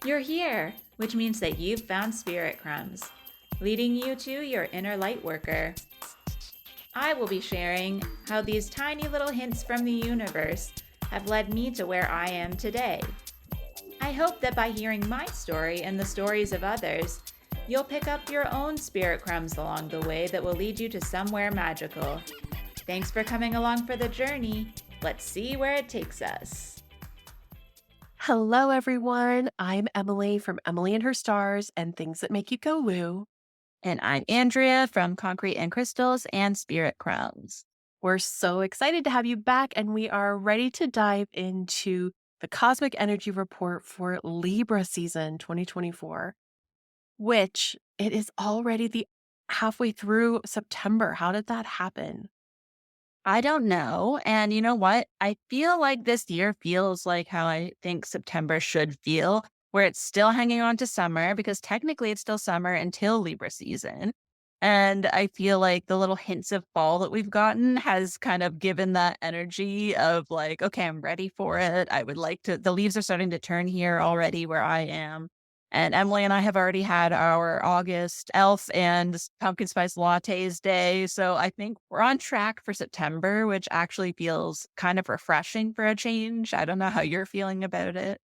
You're here, which means that you've found Spirit Crumbs, leading you to your inner light worker. I will be sharing how these tiny little hints from the universe have led me to where I am today. I hope that by hearing my story and the stories of others, you'll pick up your own spirit crumbs along the way that will lead you to somewhere magical. Thanks for coming along for the journey. Let's see where it takes us. Hello, everyone. I'm Emily from Emily and Her Stars and Things That Make You Go Woo. And I'm Andrea from Concrete and Crystals and Spirit Crumbs. We're so excited to have you back, and we are ready to dive into the Cosmic Energy Report for Libra season 2024, which it is already the halfway through September. How did that happen? I don't know. And you know what? I feel like this year feels like how I think September should feel, where it's still hanging on to summer because technically it's still summer until Libra season. And I feel like the little hints of fall that we've gotten has kind of given that energy of like, okay, I'm ready for it. I would like to, the leaves are starting to turn here already where I am. And Emily and I have already had our August elf and pumpkin spice lattes day. So I think we're on track for September, which actually feels kind of refreshing for a change. I don't know how you're feeling about it.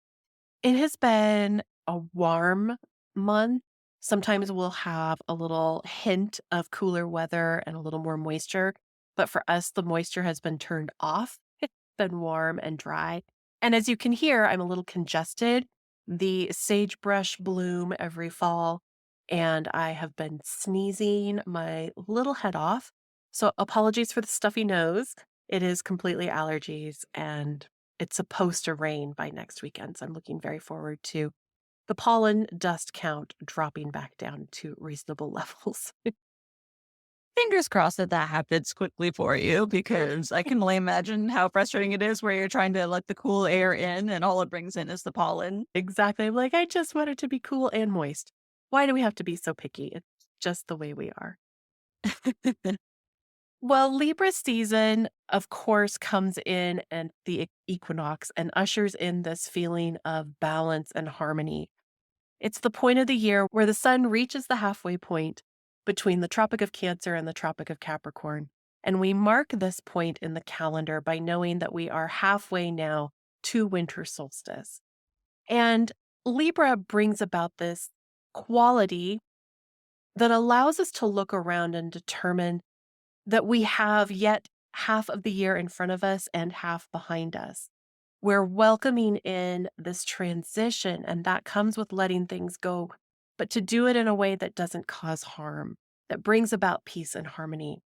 It has been a warm month. Sometimes we'll have a little hint of cooler weather and a little more moisture. But for us, the moisture has been turned off. It's been warm and dry. And as you can hear, I'm a little congested. The sagebrush bloom every fall, and I have been sneezing my little head off. So apologies for the stuffy nose. It is completely allergies, and it's supposed to rain by next weekend, so I'm looking very forward to the pollen dust count dropping back down to reasonable levels. Fingers crossed that that happens quickly for you because I can only imagine how frustrating it is where you're trying to let the cool air in and all it brings in is the pollen. Exactly. I'm like, I just want it to be cool and moist. Why do we have to be so picky? It's just the way we are. Well, Libra season, of course, comes in and the equinox and ushers in this feeling of balance and harmony. It's the point of the year where the sun reaches the halfway point between the Tropic of Cancer and the Tropic of Capricorn. And we mark this point in the calendar by knowing that we are halfway now to winter solstice. And Libra brings about this quality that allows us to look around and determine that we have yet half of the year in front of us and half behind us. We're welcoming in this transition, and that comes with letting things go, but to do it in a way that doesn't cause harm, that brings about peace and harmony.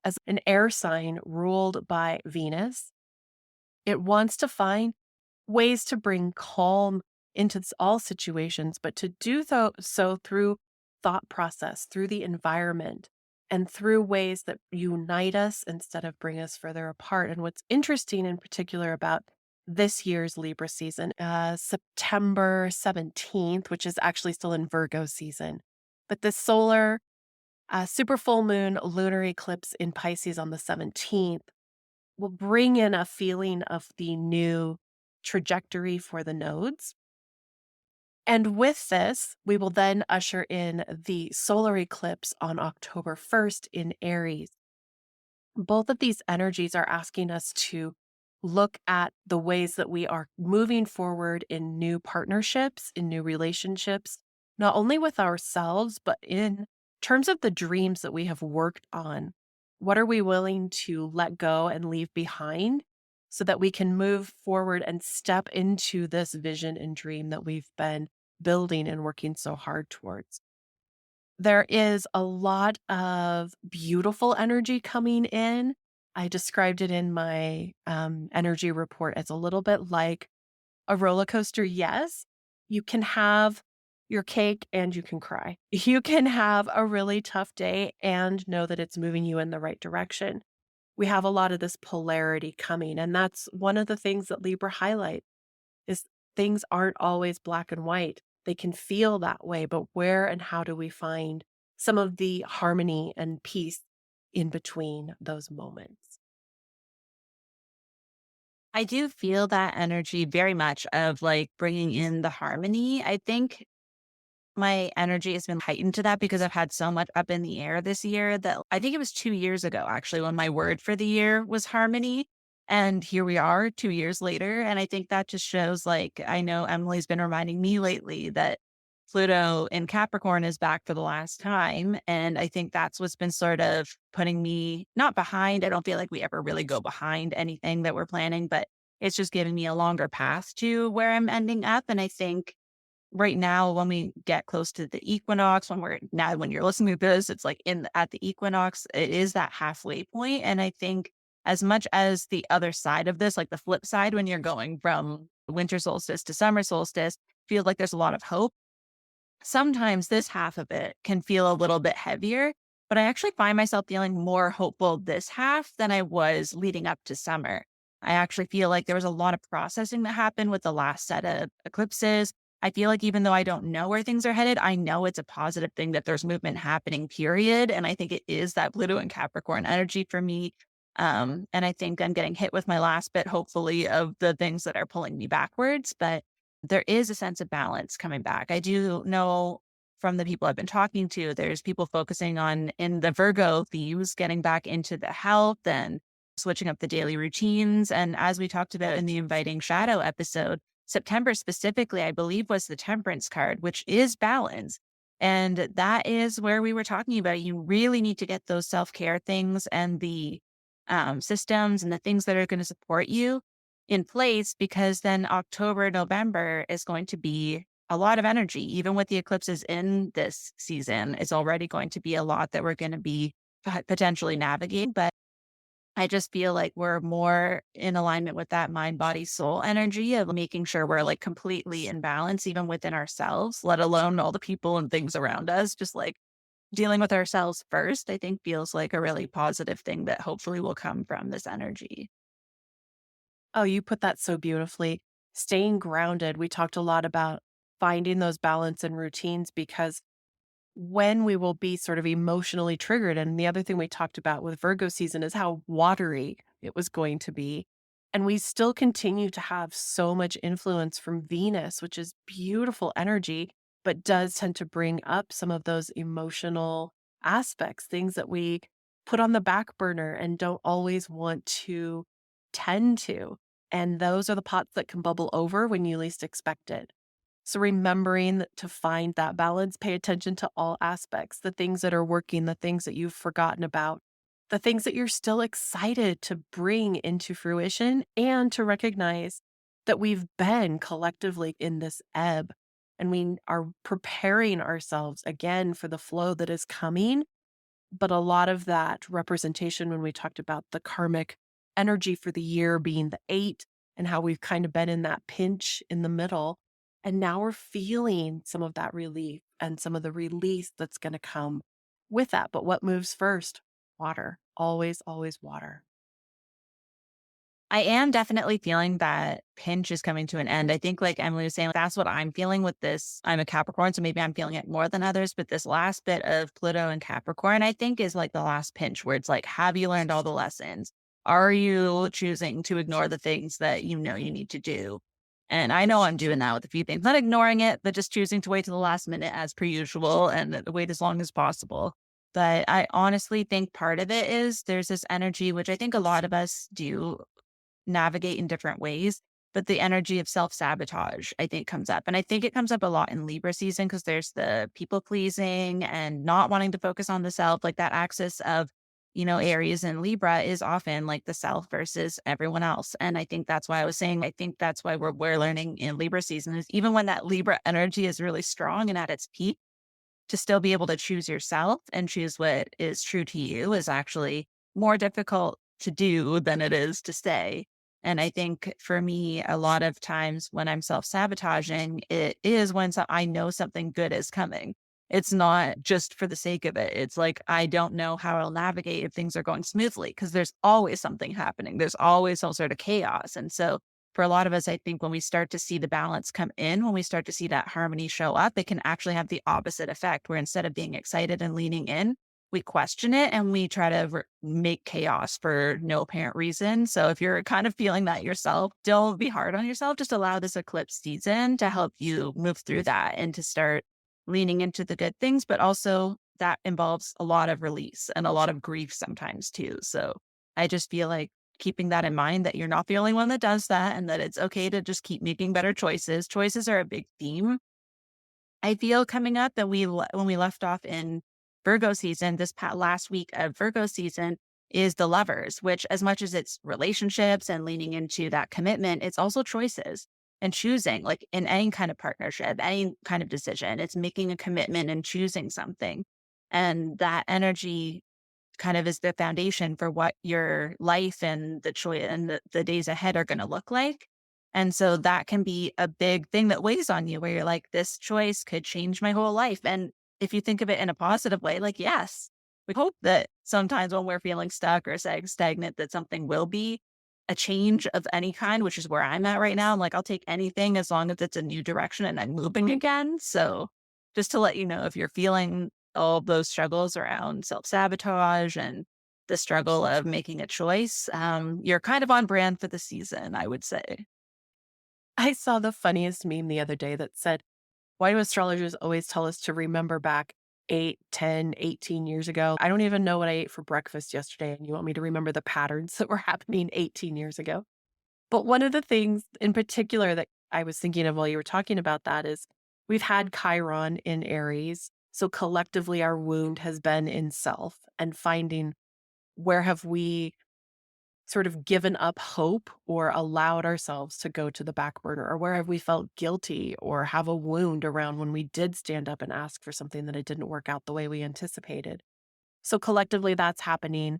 As an air sign ruled by Venus, it wants to find ways to bring calm into all situations, but to do so through thought process, through the environment, and through ways that unite us instead of bring us further apart. And what's interesting in particular about this year's Libra season, September 17th, which is actually still in Virgo season, but this solar super full moon lunar eclipse in Pisces on the 17th will bring in a feeling of the new trajectory for the nodes. And with this, we will then usher in the solar eclipse on October 1st in Aries. Both of these energies are asking us to look at the ways that we are moving forward in new partnerships, in new relationships, not only with ourselves, but in terms of the dreams that we have worked on. What are we willing to let go and leave behind so that we can move forward and step into this vision and dream that we've been building and working so hard towards? There is a lot of beautiful energy coming in. I described it in my energy report as a little bit like a roller coaster. Yes, you can have your cake and you can cry. You can have a really tough day and know that it's moving you in the right direction. We have a lot of this polarity coming, and that's one of the things that Libra highlight is things aren't always black and white. They can feel that way, but where and how do we find some of the harmony and peace in between those moments? I do feel that energy very much of like bringing in the harmony. I think my energy has been heightened to that because I've had so much up in the air this year that I think it was 2 years ago, actually, when my word for the year was harmony. And here we are 2 years later. And I think that just shows like, I know Emily's been reminding me lately that Pluto in Capricorn is back for the last time. And I think that's what's been sort of putting me not behind. I don't feel like we ever really go behind anything that we're planning, but it's just giving me a longer path to where I'm ending up. And I think right now, when we get close to the equinox, when you're listening to this, it's like at the equinox, it is that halfway point. And I think as much as the other side of this, like the flip side, when you're going from winter solstice to summer solstice, feels like there's a lot of hope. Sometimes this half of it can feel a little bit heavier, but I actually find myself feeling more hopeful this half than I was leading up to summer. I actually feel like there was a lot of processing that happened with the last set of eclipses. I feel like even though I don't know where things are headed, I know it's a positive thing that there's movement happening, period. And I think it is that Pluto and Capricorn energy for me. And I think I'm getting hit with my last bit, hopefully, of the things that are pulling me backwards. But there is a sense of balance coming back. I do know from the people I've been talking to, there's people focusing on in the Virgo themes, getting back into the health and switching up the daily routines. And as we talked about in the Inviting Shadow episode, September specifically, I believe, was the Temperance card, which is balance. And that is where we were talking about. You really need to get those self care things and the systems and the things that are going to support you in place, because then October, November is going to be a lot of energy. Even with the eclipses in this season, it's already going to be a lot that we're going to be potentially navigating. But I just feel like we're more in alignment with that mind, body, soul energy of making sure we're like completely in balance, even within ourselves, let alone all the people and things around us. Just like dealing with ourselves first, I think feels like a really positive thing that hopefully will come from this energy. Oh, you put that so beautifully. Staying grounded. We talked a lot about finding those balance and routines because when we will be sort of emotionally triggered. And the other thing we talked about with Virgo season is how watery it was going to be. And we still continue to have so much influence from Venus, which is beautiful energy, but does tend to bring up some of those emotional aspects, things that we put on the back burner and don't always want to tend to. And those are the pots that can bubble over when you least expect it. So remembering to find that balance, pay attention to all aspects, the things that are working, the things that you've forgotten about, the things that you're still excited to bring into fruition, and to recognize that we've been collectively in this ebb and we are preparing ourselves again for the flow that is coming. But a lot of that representation, when we talked about the karmic energy for the year being the 8 and how we've kind of been in that pinch in the middle. And now we're feeling some of that relief and some of the release that's going to come with that. But what moves first? Water. Always, always water. I am definitely feeling that pinch is coming to an end. I think, like Emily was saying, that's what I'm feeling with this. I'm a Capricorn, so maybe I'm feeling it more than others. But this last bit of Pluto and Capricorn, I think, is like the last pinch where it's like, have you learned all the lessons? Are you choosing to ignore the things that you know you need to do? And I know I'm doing that with a few things, not ignoring it, but just choosing to wait to the last minute as per usual and wait as long as possible. But I honestly think part of it is there's this energy, which I think a lot of us do navigate in different ways. But the energy of self sabotage, I think, comes up. And I think it comes up a lot in Libra season because there's the people pleasing and not wanting to focus on the self, like that axis of, Aries and Libra is often like the self versus everyone else. And I think that's why I was saying, I think that's why we're learning in Libra season is even when that Libra energy is really strong and at its peak, to still be able to choose yourself and choose what is true to you is actually more difficult to do than it is to stay. And I think for me, a lot of times when I'm self sabotaging, it is when I know something good is coming. It's not just for the sake of it. It's like, I don't know how I'll navigate if things are going smoothly because there's always something happening. There's always some sort of chaos. And so for a lot of us, I think when we start to see the balance come in, when we start to see that harmony show up, it can actually have the opposite effect where instead of being excited and leaning in, we question it and we try to make chaos for no apparent reason. So if you're kind of feeling that yourself, don't be hard on yourself. Just allow this eclipse season to help you move through that and to start leaning into the good things. But also that involves a lot of release and a lot of grief sometimes too. So I just feel like keeping that in mind, that you're not the only one that does that, and that it's okay to just keep making better choices. Choices are a big theme, I feel, coming up. That when we left off in Virgo season, this last week of Virgo season is the lovers, which, as much as it's relationships and leaning into that commitment, it's also choices and choosing, like in any kind of partnership, any kind of decision. It's making a commitment and choosing something. And that energy kind of is the foundation for what your life and the choice and the days ahead are going to look like. And so that can be a big thing that weighs on you, where you're like, this choice could change my whole life. And if you think of it in a positive way, like, yes, we hope that sometimes when we're feeling stuck or stagnant, that something will be a change of any kind, which is where I'm at right now. I'm like, I'll take anything as long as it's a new direction and I'm moving again. So just to let you know, if you're feeling all of those struggles around self-sabotage and the struggle of making a choice, you're kind of on brand for the season, I would say. I saw the funniest meme the other day that said, why do astrologers always tell us to remember back 8, 10, 18 years ago? I don't even know what I ate for breakfast yesterday, and you want me to remember the patterns that were happening 18 years ago? But one of the things in particular that I was thinking of while you were talking about that is we've had Chiron in Aries. So collectively, our wound has been in self and finding where have we sort of given up hope or allowed ourselves to go to the back burner, or where have we felt guilty or have a wound around when we did stand up and ask for something that it didn't work out the way we anticipated. So collectively, that's happening.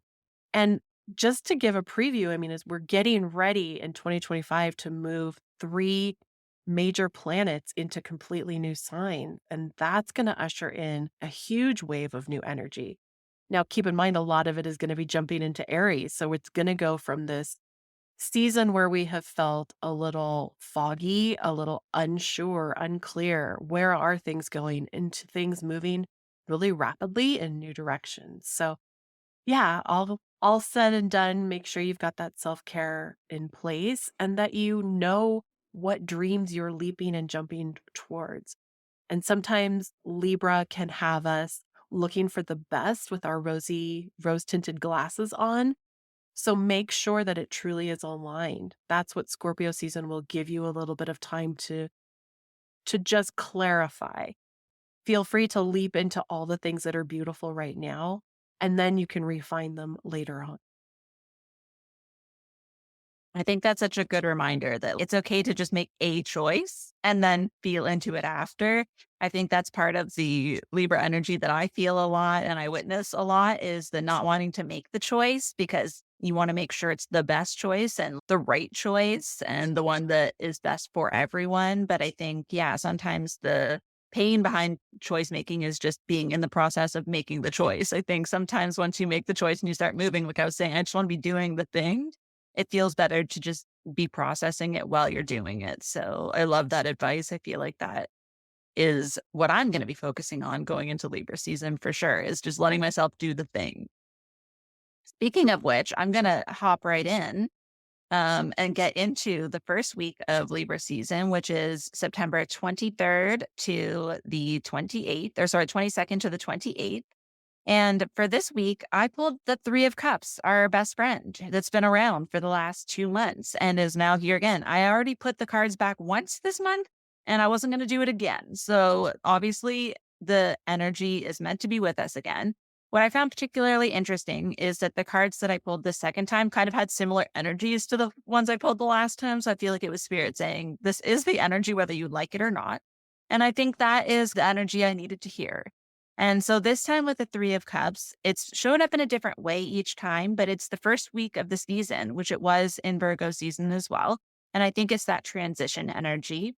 And just to give a preview, I mean, as we're getting ready in 2025 to move 3 major planets into completely new signs, and that's going to usher in a huge wave of new energy. Now, keep in mind, a lot of it is going to be jumping into Aries. So it's going to go from this season where we have felt a little foggy, a little unsure, unclear. Where are things going, into things moving really rapidly in new directions. So yeah, all said and done, make sure you've got that self-care in place and that you know what dreams you're leaping and jumping towards. And sometimes Libra can have us looking for the best with our rose-tinted glasses on. So make sure that it truly is aligned. That's what Scorpio season will give you a little bit of time to just clarify. Feel free to leap into all the things that are beautiful right now, and then you can refine them later on. I think that's such a good reminder that it's okay to just make a choice and then feel into it after. I think that's part of the Libra energy that I feel a lot and I witness a lot, is the not wanting to make the choice because you want to make sure it's the best choice and the right choice and the one that is best for everyone. But I think, yeah, sometimes the pain behind choice making is just being in the process of making the choice. I think sometimes once you make the choice and you start moving, like I was saying, I just want to be doing the thing, it feels better to just be processing it while you're doing it. So I love that advice. I feel like that is what I'm going to be focusing on going into Libra season for sure, is just letting myself do the thing. Speaking of which, I'm going to hop right in and get into the first week of Libra season, which is September 23rd to the 28th, or sorry, 22nd to the 28th. And for this week, I pulled the Three of Cups, our best friend that's been around for the last 2 months and is now here again. I already put the cards back once this month and I wasn't going to do it again. So obviously, the energy is meant to be with us again. What I found particularly interesting is that the cards that I pulled the second time kind of had similar energies to the ones I pulled the last time. So I feel like it was Spirit saying, this is the energy, whether you like it or not. And I think that is the energy I needed to hear. And so this time with the Three of Cups, it's shown up in a different way each time, but it's the first week of the season, which it was in Virgo season as well. And I think it's that transition energy.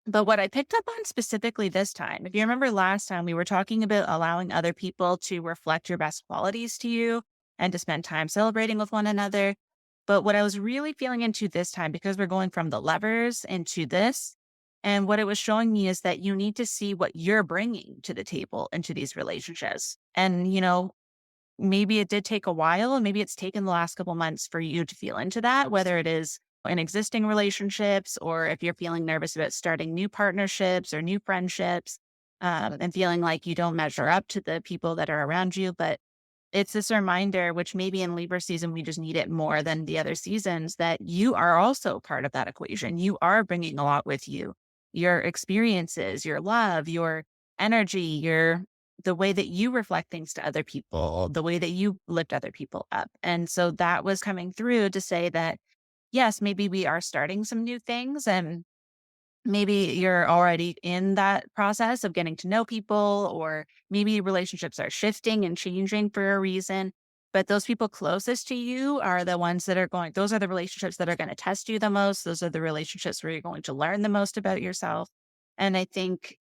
But what I picked up on specifically this time, if you remember last time, we were talking about allowing other people to reflect your best qualities to you and to spend time celebrating with one another. But what I was really feeling into this time, because we're going from the lovers into this, And what it was showing me is that you need to see what you're bringing to the table into these relationships. And, maybe it did take a while, and maybe it's taken the last couple months for you to feel into that, whether it is in existing relationships or if you're feeling nervous about starting new partnerships or new friendships, and feeling like you don't measure up to the people that are around you. But it's this reminder, which maybe in Libra season, we just need it more than the other seasons, that you are also part of that equation. You are bringing a lot with you, your experiences, your love, your energy, the way that you reflect things to other people, the way that you lift other people up. And so that was coming through to say that, yes, maybe we are starting some new things, and maybe you're already in that process of getting to know people, or maybe relationships are shifting and changing for a reason. But those people closest to you are the ones that those are the relationships that are going to test you the most. Those are the relationships where you're going to learn the most about yourself. And I think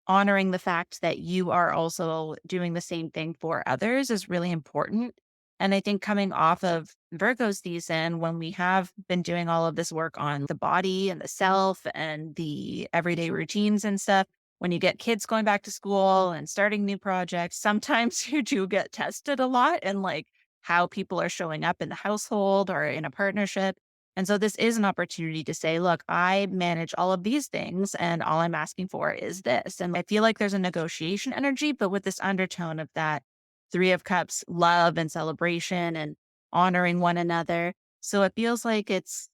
honoring the fact that you are also doing the same thing for others is really important. And I think coming off of Virgo season, when we have been doing all of this work on the body and the self and the everyday routines and stuff, when you get kids going back to school and starting new projects, sometimes you do get tested a lot, and like how people are showing up in the household or in a partnership. And so this is an opportunity to say, look, I manage all of these things, and all I'm asking for is this. And I feel like there's a negotiation energy, but with this undertone of that Three of Cups, love and celebration and honoring one another. So it feels like it's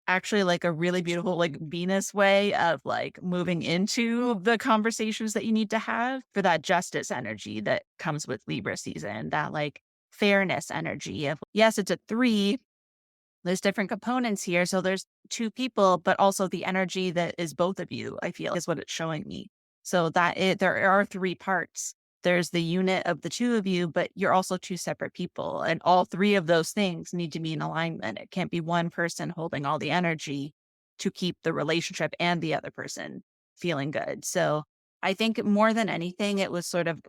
actually like a really beautiful, like Venus way of like moving into the conversations that you need to have for that justice energy that comes with Libra season, that like fairness energy of, yes, it's a three, there's different components here. So there's two people, but also the energy that is both of you, I feel, is what it's showing me. So there are three parts. There's the unit of the two of you, but you're also two separate people. And all three of those things need to be in alignment. It can't be one person holding all the energy to keep the relationship and the other person feeling good. So I think more than anything, it was sort of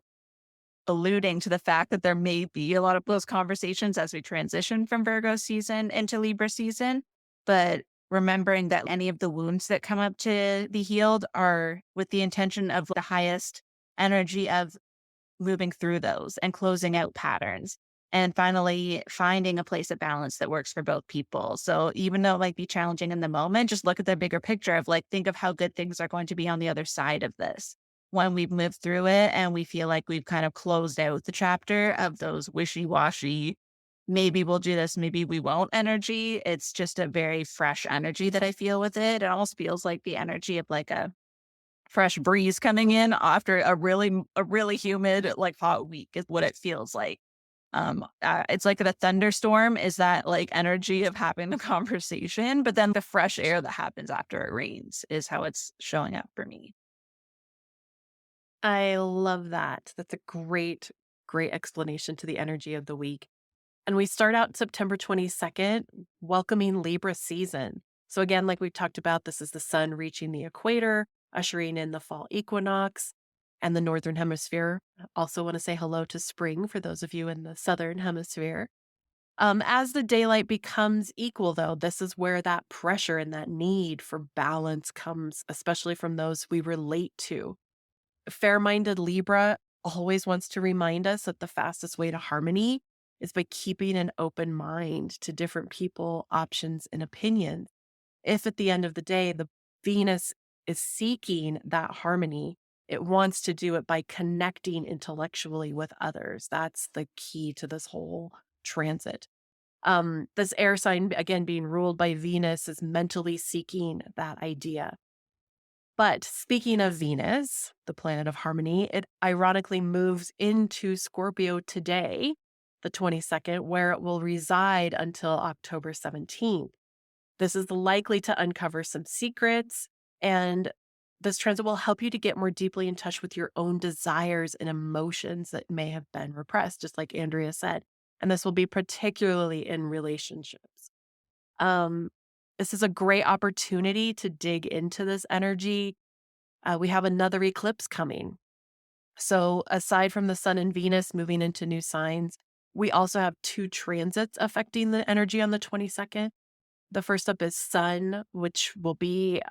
alluding to the fact that there may be a lot of those conversations as we transition from Virgo season into Libra season, but remembering that any of the wounds that come up to be healed are with the intention of the highest energy of moving through those and closing out patterns. And finally, finding a place of balance that works for both people. So even though it might be challenging in the moment, just look at the bigger picture of like, think of how good things are going to be on the other side of this when we've moved through it and we feel like we've kind of closed out the chapter of those wishy-washy, maybe we'll do this, maybe we won't energy. It's just a very fresh energy that I feel with it. It almost feels like the energy of like a fresh breeze coming in after a really humid, like hot week is what it feels like. It's like the thunderstorm is that like energy of having the conversation, but then the fresh air that happens after it rains is how it's showing up for me. I love that. That's a great, great explanation to the energy of the week. And we start out September 22nd, welcoming Libra season. So, again, like we talked about, this is the sun reaching the equator, ushering in the fall equinox and the northern hemisphere. Also, want to say hello to spring for those of you in the southern hemisphere. As the daylight becomes equal, though, this is where that pressure and that need for balance comes, especially from those we relate to. Fair minded Libra always wants to remind us that the fastest way to harmony is by keeping an open mind to different people, options, and opinions. If at the end of the day, the Venus is seeking that harmony, it wants to do it by connecting intellectually with others. That's the key to this whole transit. This air sign, again, being ruled by Venus, is mentally seeking that idea. But speaking of Venus, the planet of harmony, it ironically moves into Scorpio today, the 22nd, where it will reside until October 17th. This is likely to uncover some secrets, and this transit will help you to get more deeply in touch with your own desires and emotions that may have been repressed, just like Andrea said. And this will be particularly in relationships. Um, this is a great opportunity to dig into this energy. We have another eclipse coming. So, aside from the sun and Venus moving into new signs, we also have two transits affecting the energy on the 22nd. The first up is Sun, which will be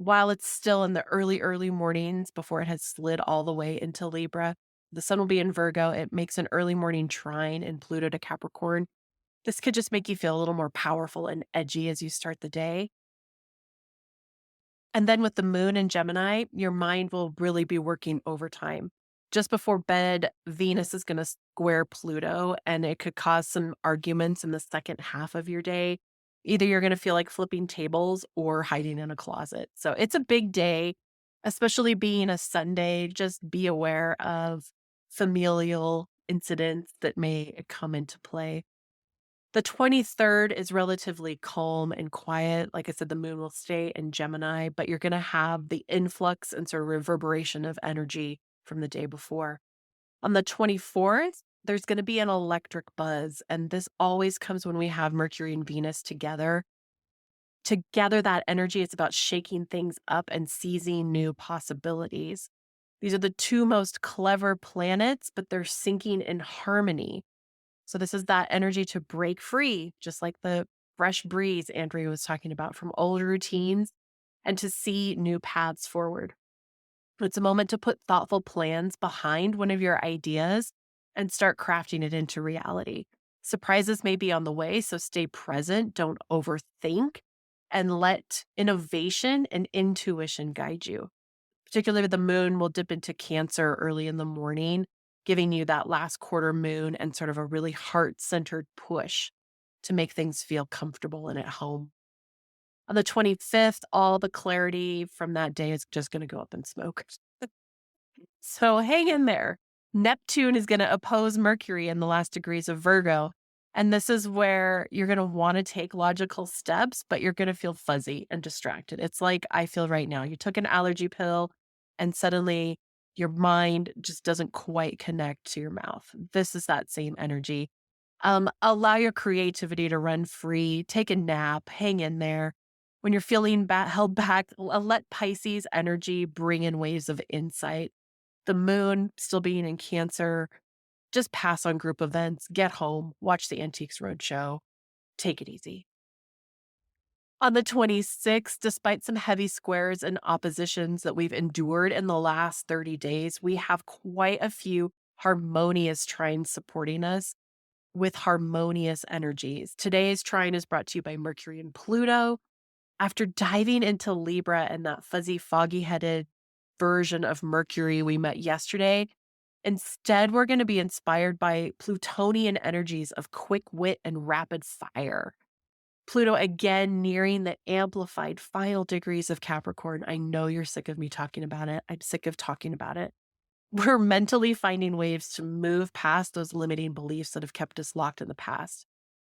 while it's still in the early mornings before it has slid all the way into Libra. The sun will be in Virgo. It makes an early morning trine in Pluto to Capricorn. This could just make you feel a little more powerful and edgy as you start the day. And then with the moon in Gemini, your mind will really be working overtime. Just before bed, Venus is going to square Pluto, and it could cause some arguments in the second half of your day. Either you're going to feel like flipping tables or hiding in a closet. So it's a big day, especially being a Sunday. Just be aware of familial incidents that may come into play. The 23rd is relatively calm and quiet. Like I said, the moon will stay in Gemini, but you're going to have the influx and sort of reverberation of energy from the day before. On the 24th, there's going to be an electric buzz, and this always comes when we have Mercury and Venus together. Together, that energy is about shaking things up and seizing new possibilities. These are the two most clever planets, but they're syncing in harmony. So this is that energy to break free, just like the fresh breeze Andrea was talking about from old routines and to see new paths forward. It's a moment to put thoughtful plans behind one of your ideas and start crafting it into reality. Surprises may be on the way, so stay present, don't overthink, and let innovation and intuition guide you. Particularly the moon will dip into Cancer early in the morning, giving you that last quarter moon and sort of a really heart-centered push to make things feel comfortable and at home. On the 25th, all the clarity from that day is just going to go up in smoke. So hang in there. Neptune is going to oppose Mercury in the last degrees of Virgo. And this is where you're going to want to take logical steps, but you're going to feel fuzzy and distracted. It's like I feel right now. You took an allergy pill and suddenly your mind just doesn't quite connect to your mouth. This is that same energy. Allow your creativity to run free. Take a nap. Hang in there. When you're feeling held back, let Pisces energy bring in waves of insight. The moon still being in Cancer, just pass on group events, get home, watch the Antiques Roadshow, take it easy. On the 26th, despite some heavy squares and oppositions that we've endured in the last 30 days, we have quite a few harmonious trines supporting us with harmonious energies. Today's trine is brought to you by Mercury and Pluto. After diving into Libra and that fuzzy, foggy-headed version of Mercury we met yesterday, instead, we're going to be inspired by Plutonian energies of quick wit and rapid fire. Pluto again nearing the amplified final degrees of Capricorn. I know you're sick of me talking about it. I'm sick of talking about it. We're mentally finding ways to move past those limiting beliefs that have kept us locked in the past.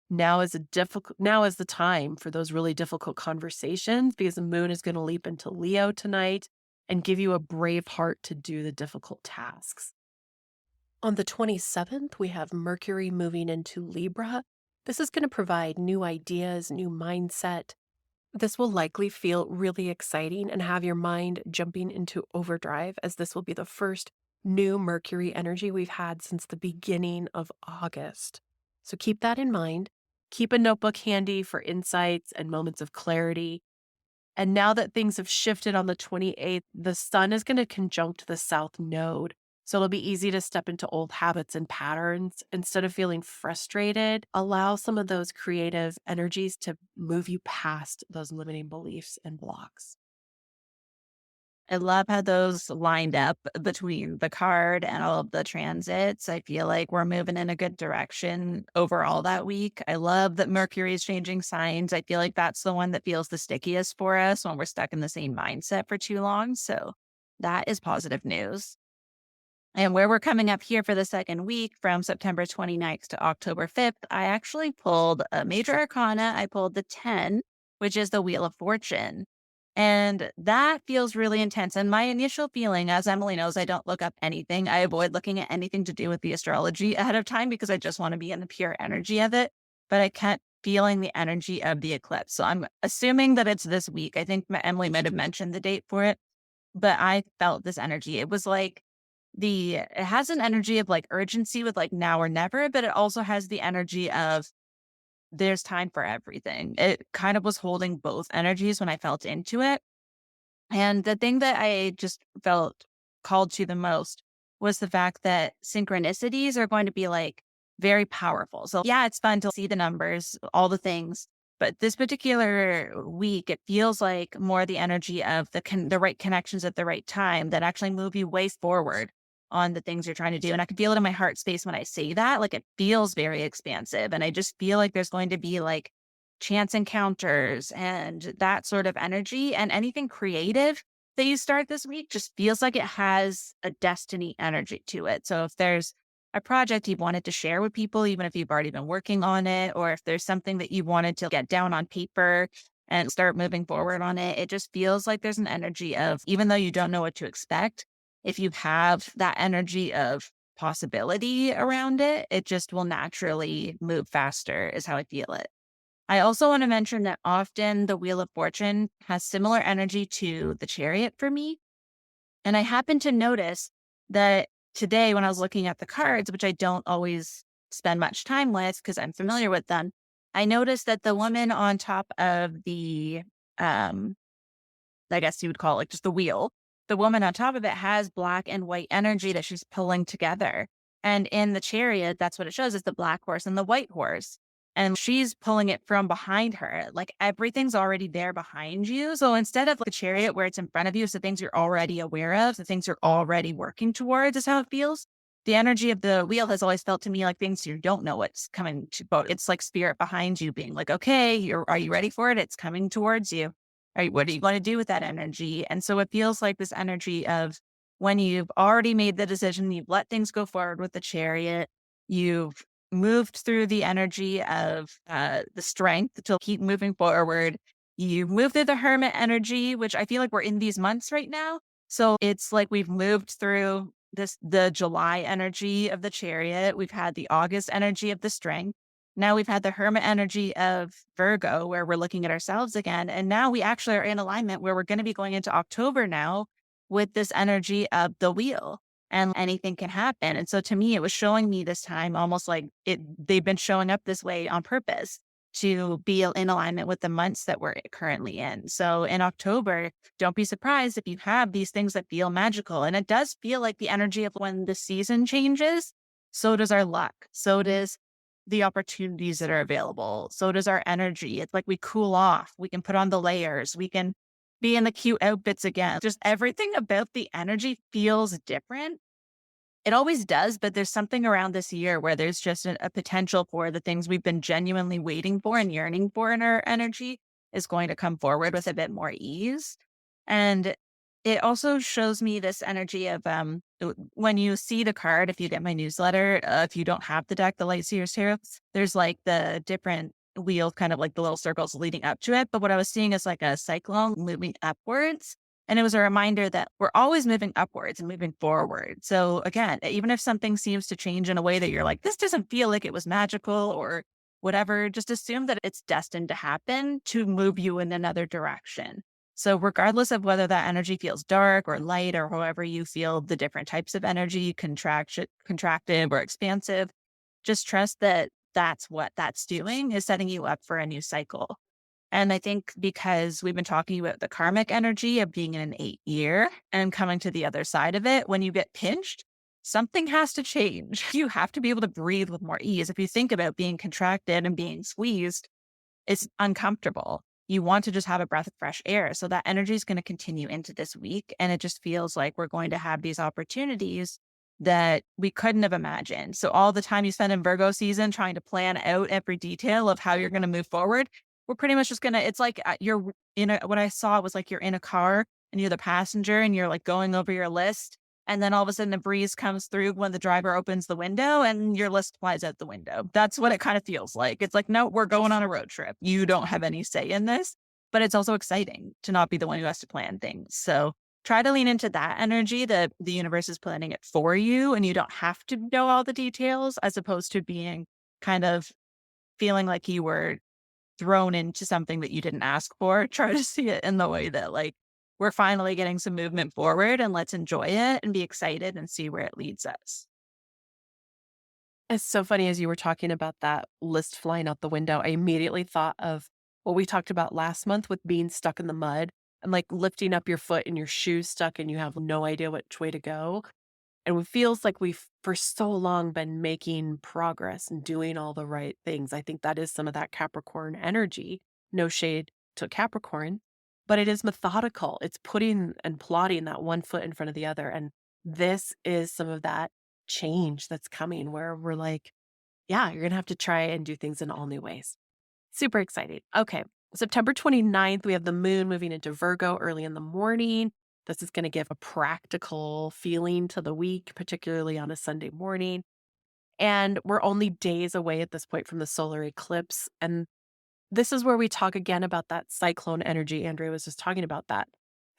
Now is the time for those really difficult conversations because the moon is going to leap into Leo tonight and give you a brave heart to do the difficult tasks. On the 27th, we have Mercury moving into Libra. This is going to provide new ideas, new mindset. This will likely feel really exciting and have your mind jumping into overdrive, as this will be the first new Mercury energy we've had since the beginning of August. So keep that in mind. Keep a notebook handy for insights and moments of clarity. And now that things have shifted on the 28th, the sun is going to conjunct the south node. So it'll be easy to step into old habits and patterns. Instead of feeling frustrated, allow some of those creative energies to move you past those limiting beliefs and blocks. I love how those lined up between the card and all of the transits. I feel like we're moving in a good direction overall that week. I love that Mercury is changing signs. I feel like that's the one that feels the stickiest for us when we're stuck in the same mindset for too long. So that is positive news. And where we're coming up here for the second week from September 29th to October 5th, I actually pulled a major arcana. I pulled the 10, which is the Wheel of Fortune. And that feels really intense. And my initial feeling, as Emily knows, I don't look up anything. I avoid looking at anything to do with the astrology ahead of time because I just want to be in the pure energy of it. But I kept feeling the energy of the eclipse. So I'm assuming that it's this week. I think Emily might have mentioned the date for it, but I felt this energy. It was like it has an energy of like urgency with like now or never, but it also has the energy of there's time for everything. It kind of was holding both energies when I felt into it. And the thing that I just felt called to the most was the fact that synchronicities are going to be like very powerful. So, yeah, it's fun to see the numbers, all the things. But this particular week, it feels like more the energy of the right connections at the right time that actually move you way forward on the things you're trying to do. And I can feel it in my heart space when I say that. Like it feels very expansive. And I just feel like there's going to be like chance encounters and that sort of energy, and anything creative that you start this week just feels like it has a destiny energy to it. So if there's a project you wanted to share with people, even if you've already been working on it, or if there's something that you wanted to get down on paper and start moving forward on it, it just feels like there's an energy of, even though you don't know what to expect, if you have that energy of possibility around it, it just will naturally move faster, is how I feel it. I also want to mention that often the Wheel of Fortune has similar energy to the Chariot for me. And I happened to notice that today when I was looking at the cards, which I don't always spend much time with because I'm familiar with them, I noticed that the woman on top of the, um, I guess you would call it like just the wheel, the woman on top of it has black and white energy that she's pulling together. And in the chariot, that's what it shows is the black horse and the white horse. And she's pulling it from behind her. Like everything's already there behind you. So instead of like a chariot where it's in front of you, it's the things you're already aware of, the things you're already working towards is how it feels. The energy of the wheel has always felt to me like things you don't know what's coming to, but it's like spirit behind you being like, okay, are you ready for it? It's coming towards you. Right? What do you want to do with that energy? And so it feels like this energy of when you've already made the decision, you've let things go forward with the chariot, you've moved through the energy of the strength to keep moving forward. You move through the hermit energy, which I feel like we're in these months right now. So it's like we've moved through the July energy of the chariot. We've had the August energy of the strength. Now we've had the hermit energy of Virgo where we're looking at ourselves again. And now we actually are in alignment where we're going to be going into October now with this energy of the wheel and anything can happen. And so to me, it was showing me this time almost like they've been showing up this way on purpose to be in alignment with the months that we're currently in. So in October, don't be surprised if you have these things that feel magical. And it does feel like the energy of when the season changes, so does our luck. So does the opportunities that are available. So does our energy. It's like we cool off. We can put on the layers. We can be in the cute outfits again. Just everything about the energy feels different. It always does, but there's something around this year where there's just a potential for the things we've been genuinely waiting for and yearning for in our energy is going to come forward with a bit more ease. And it also shows me this energy of when you see the card, if you get my newsletter, if you don't have the deck, the Light Seers Tarot, there's like the different wheels, kind of like the little circles leading up to it. But what I was seeing is like a cyclone moving upwards. And it was a reminder that we're always moving upwards and moving forward. So again, even if something seems to change in a way that you're like, this doesn't feel like it was magical or whatever, just assume that it's destined to happen to move you in another direction. So regardless of whether that energy feels dark or light or however you feel the different types of energy, contractive or expansive, just trust that that's what that's doing is setting you up for a new cycle. And I think because we've been talking about the karmic energy of being in an 8 year and coming to the other side of it, when you get pinched, something has to change. You have to be able to breathe with more ease. If you think about being contracted and being squeezed, it's uncomfortable. You want to just have a breath of fresh air. So that energy is going to continue into this week. And it just feels like we're going to have these opportunities that we couldn't have imagined. So all the time you spend in Virgo season trying to plan out every detail of how you're going to move forward, we're pretty much just going to, it's like you're in a, what I saw was like you're in a car and you're the passenger and you're like going over your list. And then all of a sudden, a breeze comes through when the driver opens the window and your list flies out the window. That's what it kind of feels like. It's like, no, we're going on a road trip. You don't have any say in this, but it's also exciting to not be the one who has to plan things. So try to lean into that energy that the universe is planning it for you and you don't have to know all the details as opposed to being kind of feeling like you were thrown into something that you didn't ask for. Try to see it in the way that like, we're finally getting some movement forward and let's enjoy it and be excited and see where it leads us. It's so funny as you were talking about that list flying out the window. I immediately thought of what we talked about last month with being stuck in the mud. and like lifting up your foot and your shoe's stuck and you have no idea which way to go. And it feels like we've for so long been making progress and doing all the right things. I think that is some of that Capricorn energy. No shade to Capricorn, but it is methodical. It's putting and plotting that one foot in front of the other. And this is some of that change that's coming where we're like, yeah, you're going to have to try and do things in all new ways. Super excited. Okay. September 29th, we have the moon moving into Virgo early in the morning. This is going to give a practical feeling to the week, particularly on a Sunday morning. And we're only days away at this point from the solar eclipse. And this is where we talk again about that cyclone energy. Andrea was just talking about that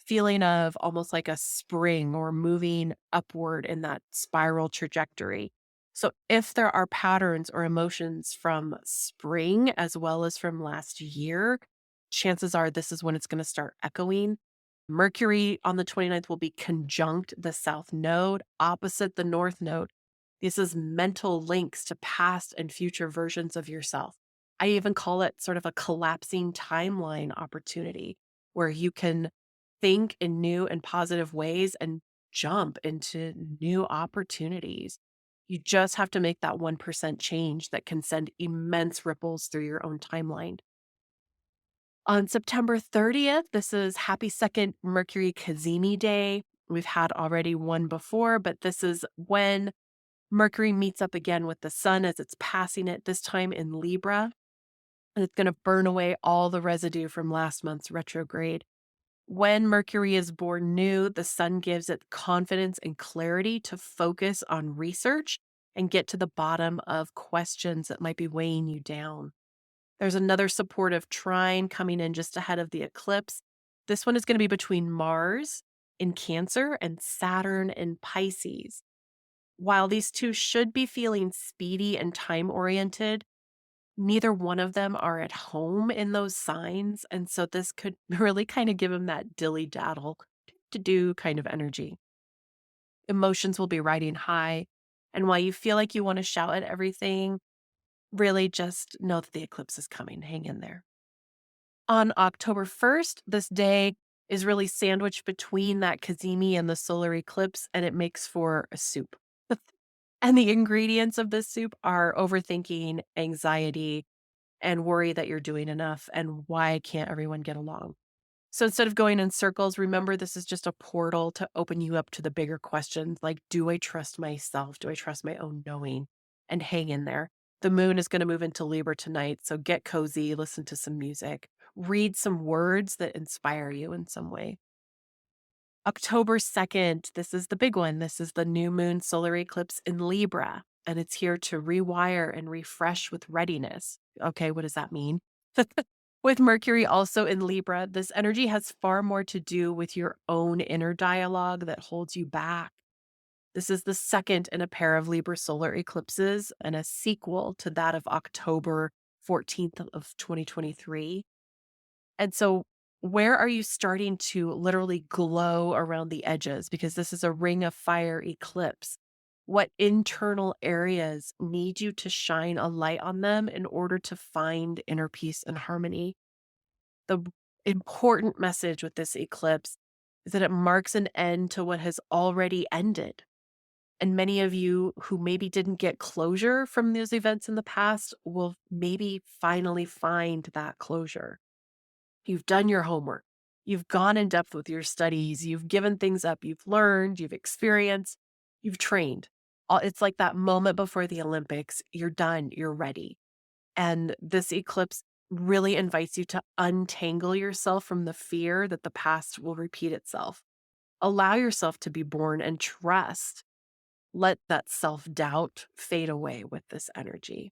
feeling of almost like a spring or moving upward in that spiral trajectory. So, if there are patterns or emotions from spring as well as from last year, chances are this is when it's going to start echoing. Mercury on the 29th will be conjunct the south node, opposite the north node. This is mental links to past and future versions of yourself. I even call it sort of a collapsing timeline opportunity where you can think in new and positive ways and jump into new opportunities. You just have to make that 1% change that can send immense ripples through your own timeline. On September 30th, this is Happy Second Mercury Cazimi Day. We've had already one before, but this is when Mercury meets up again with the sun as it's passing it, this time in Libra. And it's going to burn away all the residue from last month's retrograde. When Mercury is born new, the sun gives it confidence and clarity to focus on research and get to the bottom of questions that might be weighing you down. There's another supportive trine coming in just ahead of the eclipse. This one is going to be between Mars in Cancer and Saturn in Pisces. While these two should be feeling speedy and time oriented, neither one of them are at home in those signs. And so this could really kind of give them that dilly daddle to do kind of energy. Emotions will be riding high. And while you feel like you want to shout at everything, really just know that the eclipse is coming. Hang in there. On October 1st, this day is really sandwiched between that Cazimi and the solar eclipse, and it makes for a soup. And the ingredients of this soup are overthinking, anxiety, and worry that you're doing enough and why can't everyone get along. So instead of going in circles, remember this is just a portal to open you up to the bigger questions like, do I trust myself? Do I trust my own knowing? And hang in there. The moon is going to move into Libra tonight. So get cozy, listen to some music, read some words that inspire you in some way. October 2nd, this is the big one. This is the new moon solar eclipse in Libra, and it's here to rewire and refresh with readiness. Okay, what does that mean? With Mercury also in Libra, this energy has far more to do with your own inner dialogue that holds you back. This is the second in a pair of Libra solar eclipses and a sequel to that of October 14th of 2023. And so, where are you starting to literally glow around the edges? Because this is a ring of fire eclipse. What internal areas need you to shine a light on them in order to find inner peace and harmony? The important message with this eclipse is that it marks an end to what has already ended. And many of you who maybe didn't get closure from those events in the past will maybe finally find that closure. You've done your homework. You've gone in depth with your studies. You've given things up. You've learned. You've experienced. You've trained. It's like that moment before the Olympics. You're done. You're ready. And this eclipse really invites you to untangle yourself from the fear that the past will repeat itself. Allow yourself to be born and trust. Let that self doubt fade away with this energy.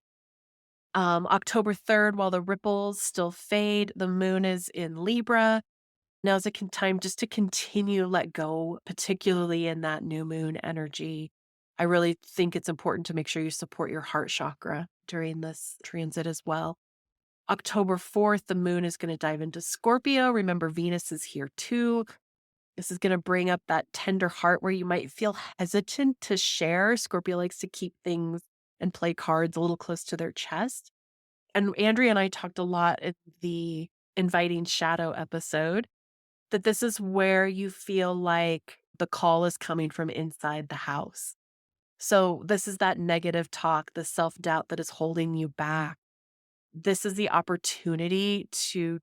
October 3rd, while the ripples still fade, the moon is in Libra. Now is a time just to continue let go, particularly in that new moon energy. I really think it's important to make sure you support your heart chakra during this transit as well. October 4th, the moon is going to dive into Scorpio. Remember, Venus is here too. This is going to bring up that tender heart where you might feel hesitant to share. Scorpio likes to keep things and play cards a little close to their chest. And Andrea and I talked a lot at the Inviting Shadow episode that this is where you feel like the call is coming from inside the house. So this is that negative talk, the self-doubt that is holding you back. This is the opportunity to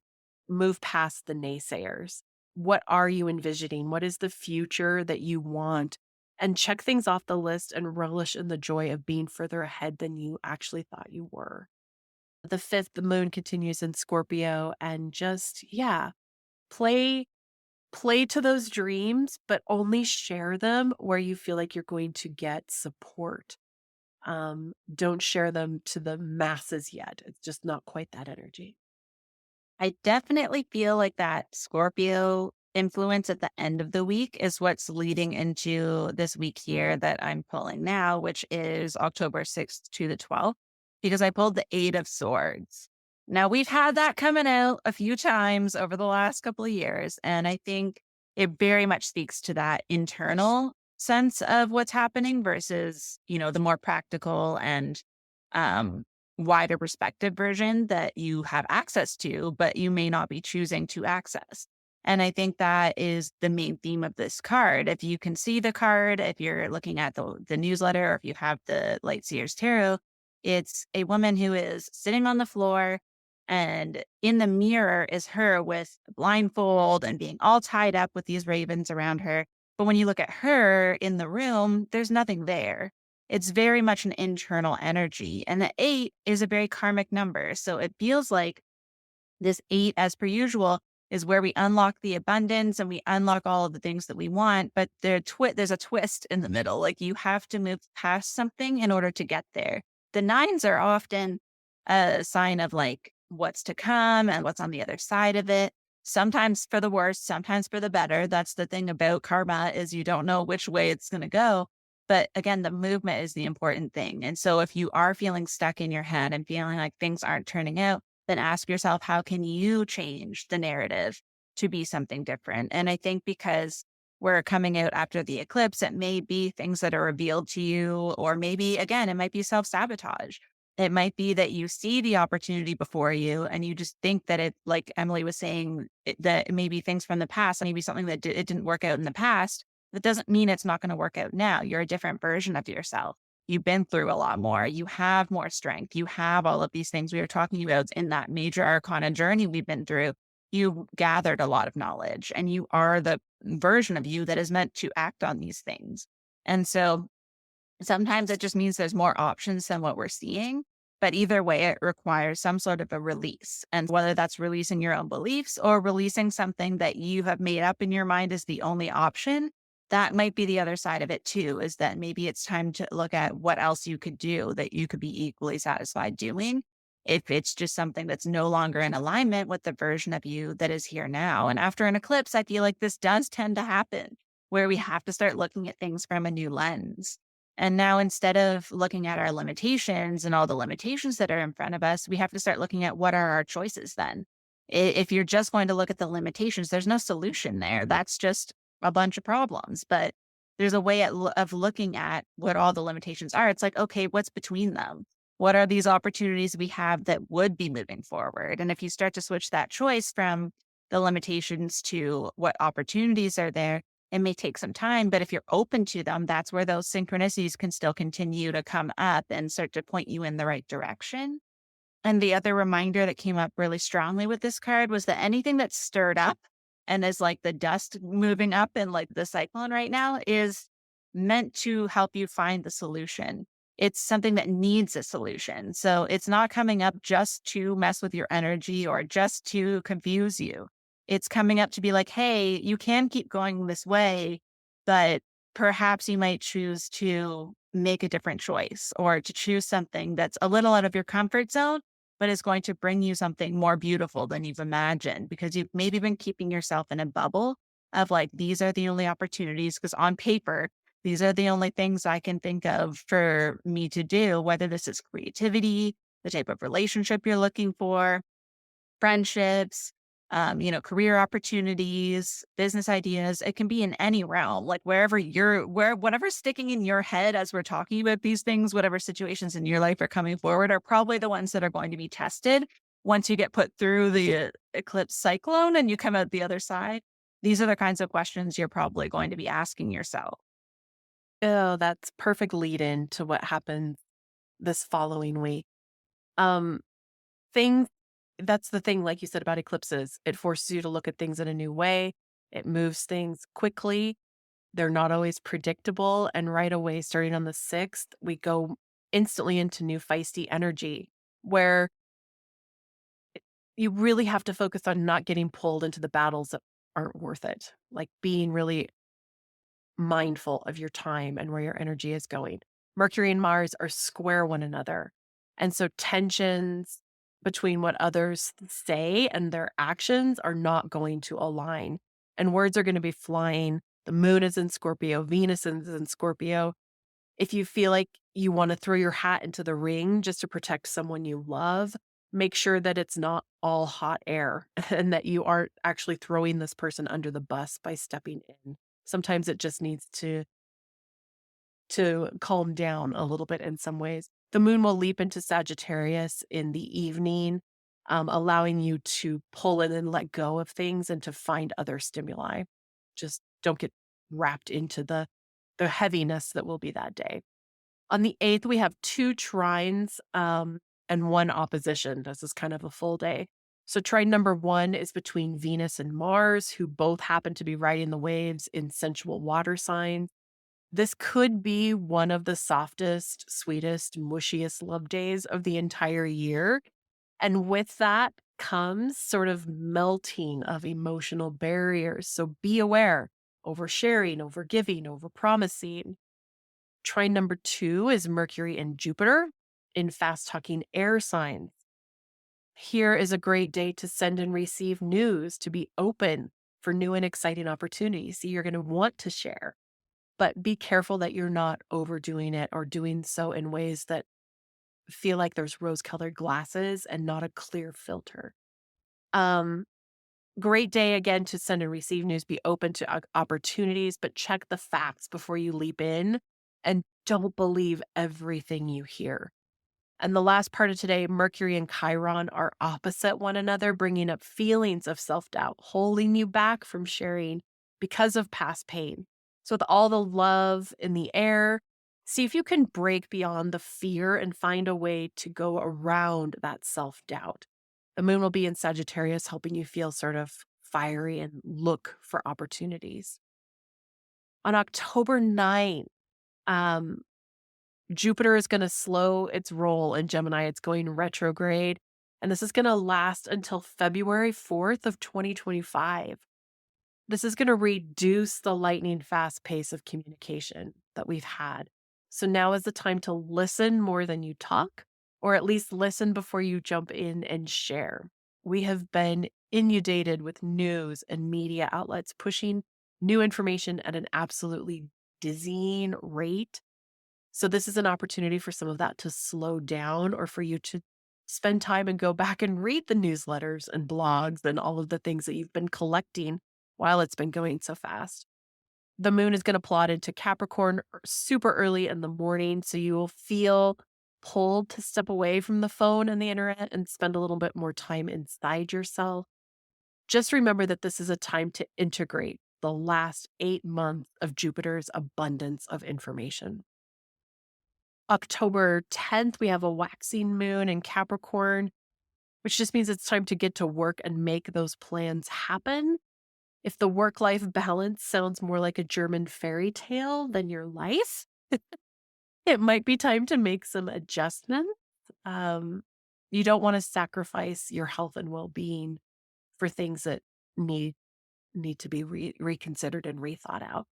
move past the naysayers. What are you envisioning? What is the future that you want? And check things off the list and relish in the joy of being further ahead than you actually thought you were. The fifth, the moon continues in Scorpio, and just, yeah, play play to those dreams, but only share them where you feel like you're going to get support. Don't share them to the masses yet. It's just not quite that energy. I definitely feel like that Scorpio influence at the end of the week is what's leading into this week here that I'm pulling now, which is October 6th to the 12th, because I pulled the Eight of Swords. Now, we've had that coming out a few times over the last couple of years, and I think it very much speaks to that internal sense of what's happening versus, the more practical and um, wider perspective version that you have access to, but you may not be choosing to access. And I think that is the main theme of this card. If you can see the card, if you're looking at the newsletter, or if you have the Light Seers Tarot, it's a woman who is sitting on the floor, and in the mirror is her with a blindfold and being all tied up with these ravens around her. But when you look at her in the room, there's nothing there. It's very much an internal energy. And the eight is a very karmic number. So it feels like this eight, as per usual, is where we unlock the abundance and we unlock all of the things that we want. But there's a twist in the middle. Like, you have to move past something in order to get there. The nines are often a sign of like what's to come and what's on the other side of it. Sometimes for the worse, sometimes for the better. That's the thing about karma, is you don't know which way it's going to go. But again, the movement is the important thing. And so if you are feeling stuck in your head and feeling like things aren't turning out, then ask yourself, how can you change the narrative to be something different? And I think because we're coming out after the eclipse, it may be things that are revealed to you, or maybe, again, it might be self-sabotage. It might be that you see the opportunity before you and you just think that it, like Emily was saying, that it may be things from the past, maybe something that it didn't work out in the past. That doesn't mean it's not going to work out now. You're a different version of yourself. You've been through a lot more. You have more strength. You have all of these things we were talking about in that major arcana journey we've been through. You gathered a lot of knowledge, and you are the version of you that is meant to act on these things. And so sometimes it just means there's more options than what we're seeing. But either way, it requires some sort of a release. And whether that's releasing your own beliefs or releasing something that you have made up in your mind as the only option, that might be the other side of it too, is that maybe it's time to look at what else you could do that you could be equally satisfied doing, if it's just something that's no longer in alignment with the version of you that is here now. And after an eclipse, I feel like this does tend to happen, where we have to start looking at things from a new lens. And now, instead of looking at our limitations and all the limitations that are in front of us, we have to start looking at what are our choices then. If you're just going to look at the limitations, there's no solution there. That's just a bunch of problems. But there's a way of looking at what all the limitations are. It's like, okay, what's between them? What are these opportunities we have that would be moving forward? And if you start to switch that choice from the limitations to what opportunities are there, it may take some time, but if you're open to them, that's where those synchronicities can still continue to come up and start to point you in the right direction. And the other reminder that came up really strongly with this card was that anything that's stirred up and is like the dust moving up in like the cyclone right now is meant to help you find the solution. It's something that needs a solution. So it's not coming up just to mess with your energy or just to confuse you. It's coming up to be like, hey, you can keep going this way, but perhaps you might choose to make a different choice, or to choose something that's a little out of your comfort zone, but is going to bring you something more beautiful than you've imagined, because you've maybe been keeping yourself in a bubble of like, these are the only opportunities, because on paper, these are the only things I can think of for me to do, whether this is creativity, the type of relationship you're looking for, friendships, career opportunities, business ideas. It can be in any realm, like whatever's sticking in your head as we're talking about these things, whatever situations in your life are coming forward are probably the ones that are going to be tested once you get put through the eclipse cyclone and you come out the other side. These are the kinds of questions you're probably going to be asking yourself. Oh, that's perfect lead in to what happens this following week. Um, things that's the thing, like you said about eclipses. It forces you to look at things in a new way. It moves things quickly. They're not always predictable. And right away, starting on the 6th, we go instantly into new feisty energy where you really have to focus on not getting pulled into the battles that aren't worth it. Like being really mindful of your time and where your energy is going. Mercury and Mars are square one another. And so tensions between what others say and their actions are not going to align. And words are going to be flying. The moon is in Scorpio, Venus is in Scorpio. If you feel like you want to throw your hat into the ring just to protect someone you love, make sure that it's not all hot air and that you aren't actually throwing this person under the bus by stepping in. Sometimes it just needs to calm down a little bit in some ways. The moon will leap into Sagittarius in the evening, allowing you to pull in and let go of things and to find other stimuli. Just don't get wrapped into the heaviness that will be that day. On the 8th, we have 2 trines, and 1 opposition. This is kind of a full day. So trine number 1 is between Venus and Mars, who both happen to be riding the waves in sensual water signs. This could be one of the softest, sweetest, mushiest love days of the entire year. And with that comes sort of melting of emotional barriers. So be aware, oversharing, overgiving, overpromising. Trine number 2 is Mercury and Jupiter in fast talking air signs. Here is a great day to send and receive news, to be open for new and exciting opportunities. You're going to want to share, but be careful that you're not overdoing it or doing so in ways that feel like there's rose colored glasses and not a clear filter. Um, Great day again to send and receive news, be open to opportunities, but check the facts before you leap in and don't believe everything you hear. And the last part of today, Mercury and Chiron are opposite one another, bringing up feelings of self doubt, holding you back from sharing because of past pain. So, with all the love in the air, see if you can break beyond the fear and find a way to go around that self doubt. The moon will be in Sagittarius, helping you feel sort of fiery and look for opportunities. On October 9th, um, Jupiter is going to slow its roll in Gemini. It's going retrograde, and this is going to last until February 4th of 2025. This is going to reduce the lightning fast pace of communication that we've had. So now is the time to listen more than you talk, or at least listen before you jump in and share. We have been inundated with news and media outlets pushing new information at an absolutely dizzying rate. So this is an opportunity for some of that to slow down or for you to spend time and go back and read the newsletters and blogs and all of the things that you've been collecting while it's been going so fast. The moon is going to plot into Capricorn super early in the morning, so you will feel pulled to step away from the phone and the internet and spend a little bit more time inside yourself. Just remember that this is a time to integrate the last 8 months of Jupiter's abundance of information. October 10th, we have a waxing moon in Capricorn, which just means it's time to get to work and make those plans happen. If the work life balance sounds more like a German fairy tale than your life, it might be time to make some adjustments. Um, you don't want to sacrifice your health and well being for things that need to be reconsidered and rethought out.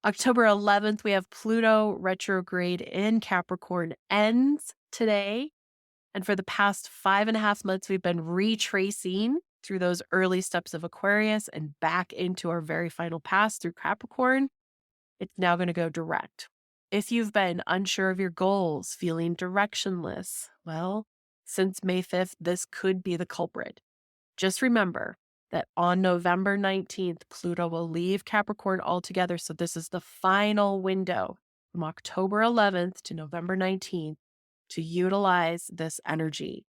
October 11th, we have Pluto retrograde in Capricorn ends today. And for the past 5.5 months, we've been retracing through those early steps of Aquarius and back into our very final pass through Capricorn. It's now going to go direct. If you've been unsure of your goals, feeling directionless, well, since May 5th, this could be the culprit. Just remember that on November 19th, Pluto will leave Capricorn altogether. So this is the final window from October 11th to November 19th to utilize this energy.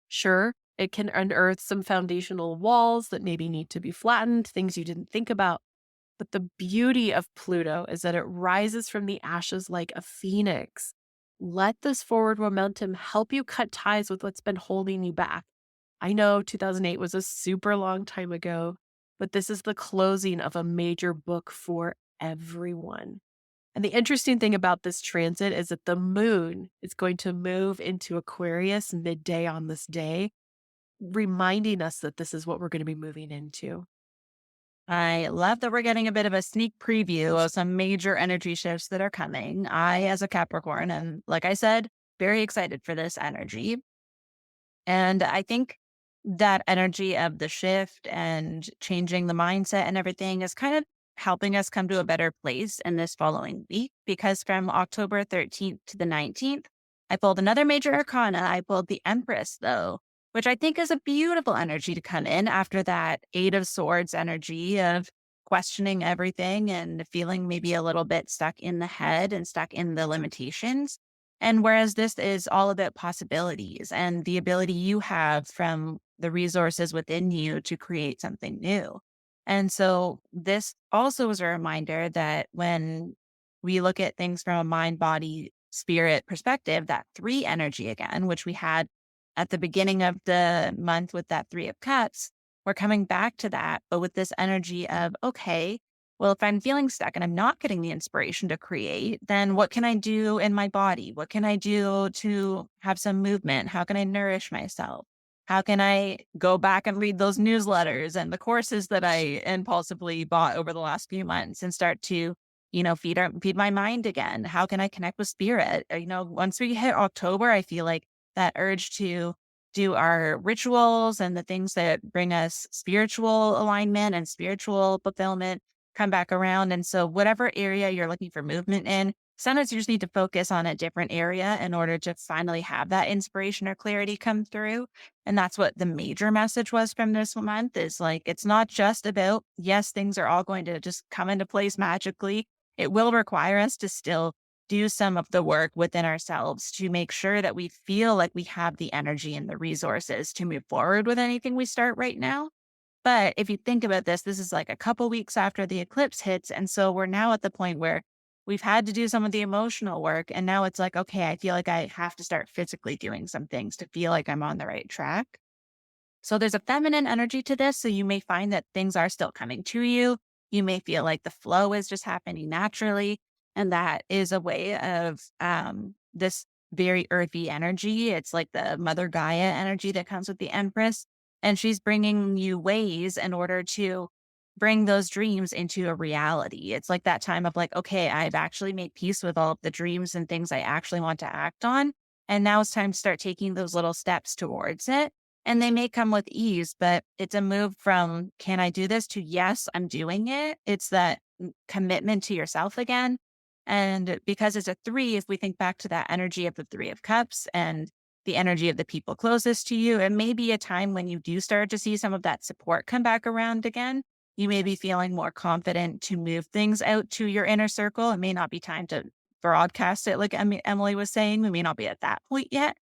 Sure, It can unearth some foundational walls that maybe need to be flattened, things you didn't think about. But the beauty of Pluto is that it rises from the ashes like a phoenix. Let this forward momentum help you cut ties with what's been holding you back. I know 2008 was a super long time ago, but this is the closing of a major book for everyone. And the interesting thing about this transit is that the moon is going to move into Aquarius midday on this day, reminding us that this is what we're going to be moving into. I love that we're getting a bit of a sneak preview of some major energy shifts that are coming. I, as a Capricorn, am, like I said, very excited for this energy. And I think that energy of the shift and changing the mindset and everything is kind of helping us come to a better place in this following week, because from October 13th to the 19th, I pulled another major arcana. I pulled the Empress, though, which I think is a beautiful energy to come in after that Eight of Swords energy of questioning everything and feeling maybe a little bit stuck in the head and stuck in the limitations. And whereas this is all about possibilities and the ability you have from the resources within you to create something new. And so this also is a reminder that when we look at things from a mind, body, spirit perspective, that three energy again, which we had at the beginning of the month with that Three of Cups, we're coming back to that, but with this energy of, okay, well, if I'm feeling stuck and I'm not getting the inspiration to create, then what can I do in my body? What can I do to have some movement? How can I nourish myself? How can I go back and read those newsletters and the courses that I impulsively bought over the last few months and start to, feed my mind again? How can I connect with spirit? Once we hit October, I feel like that urge to do our rituals and the things that bring us spiritual alignment and spiritual fulfillment come back around. And so, whatever area you're looking for movement in, sometimes you just need to focus on a different area in order to finally have that inspiration or clarity come through. And that's what the major message was from this month is like, it's not just about, yes, things are all going to just come into place magically. It will require us to still do some of the work within ourselves to make sure that we feel like we have the energy and the resources to move forward with anything we start right now. But if you think about this, this is like a couple weeks after the eclipse hits. And so we're now at the point where we've had to do some of the emotional work. And now it's like, okay, I feel like I have to start physically doing some things to feel like I'm on the right track. So there's a feminine energy to this. So you may find that things are still coming to you. You may feel like the flow is just happening naturally. And that is a way of this very earthy energy. It's like the Mother Gaia energy that comes with the Empress. And she's bringing you ways in order to bring those dreams into a reality. It's like that time of like, okay, I've actually made peace with all of the dreams and things I actually want to act on. And now it's time to start taking those little steps towards it, and they may come with ease, but it's a move from, can I do this to, yes, I'm doing it. It's that commitment to yourself again. And because it's a three, if we think back to that energy of the Three of Cups and the energy of the people closest to you, it may be a time when you do start to see some of that support come back around again. You may be feeling more confident to move things out to your inner circle. It may not be time to broadcast it, like Emily was saying. We may not be at that point yet,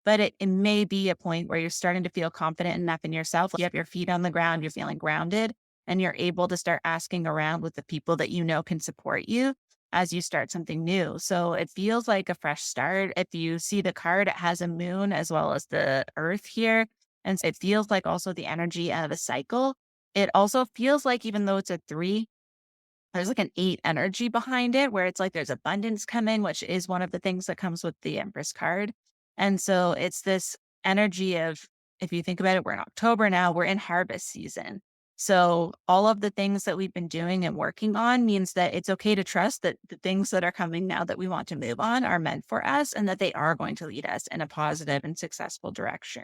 but it may be a point where you're starting to feel confident enough in yourself. You have your feet on the ground, you're feeling grounded, and you're able to start asking around with the people that you know can support you as you start something new. So it feels like a fresh start. If you see the card, it has a moon as well as the earth here. And so it feels like also the energy of a cycle. It also feels like, even though it's a three, there's like an eight energy behind it where it's like there's abundance coming, which is one of the things that comes with the Empress card. And so it's this energy of, if you think about it, we're in October now, we're in harvest season. So all of the things that we've been doing and working on means that it's okay to trust that the things that are coming now that we want to move on are meant for us and that they are going to lead us in a positive and successful direction.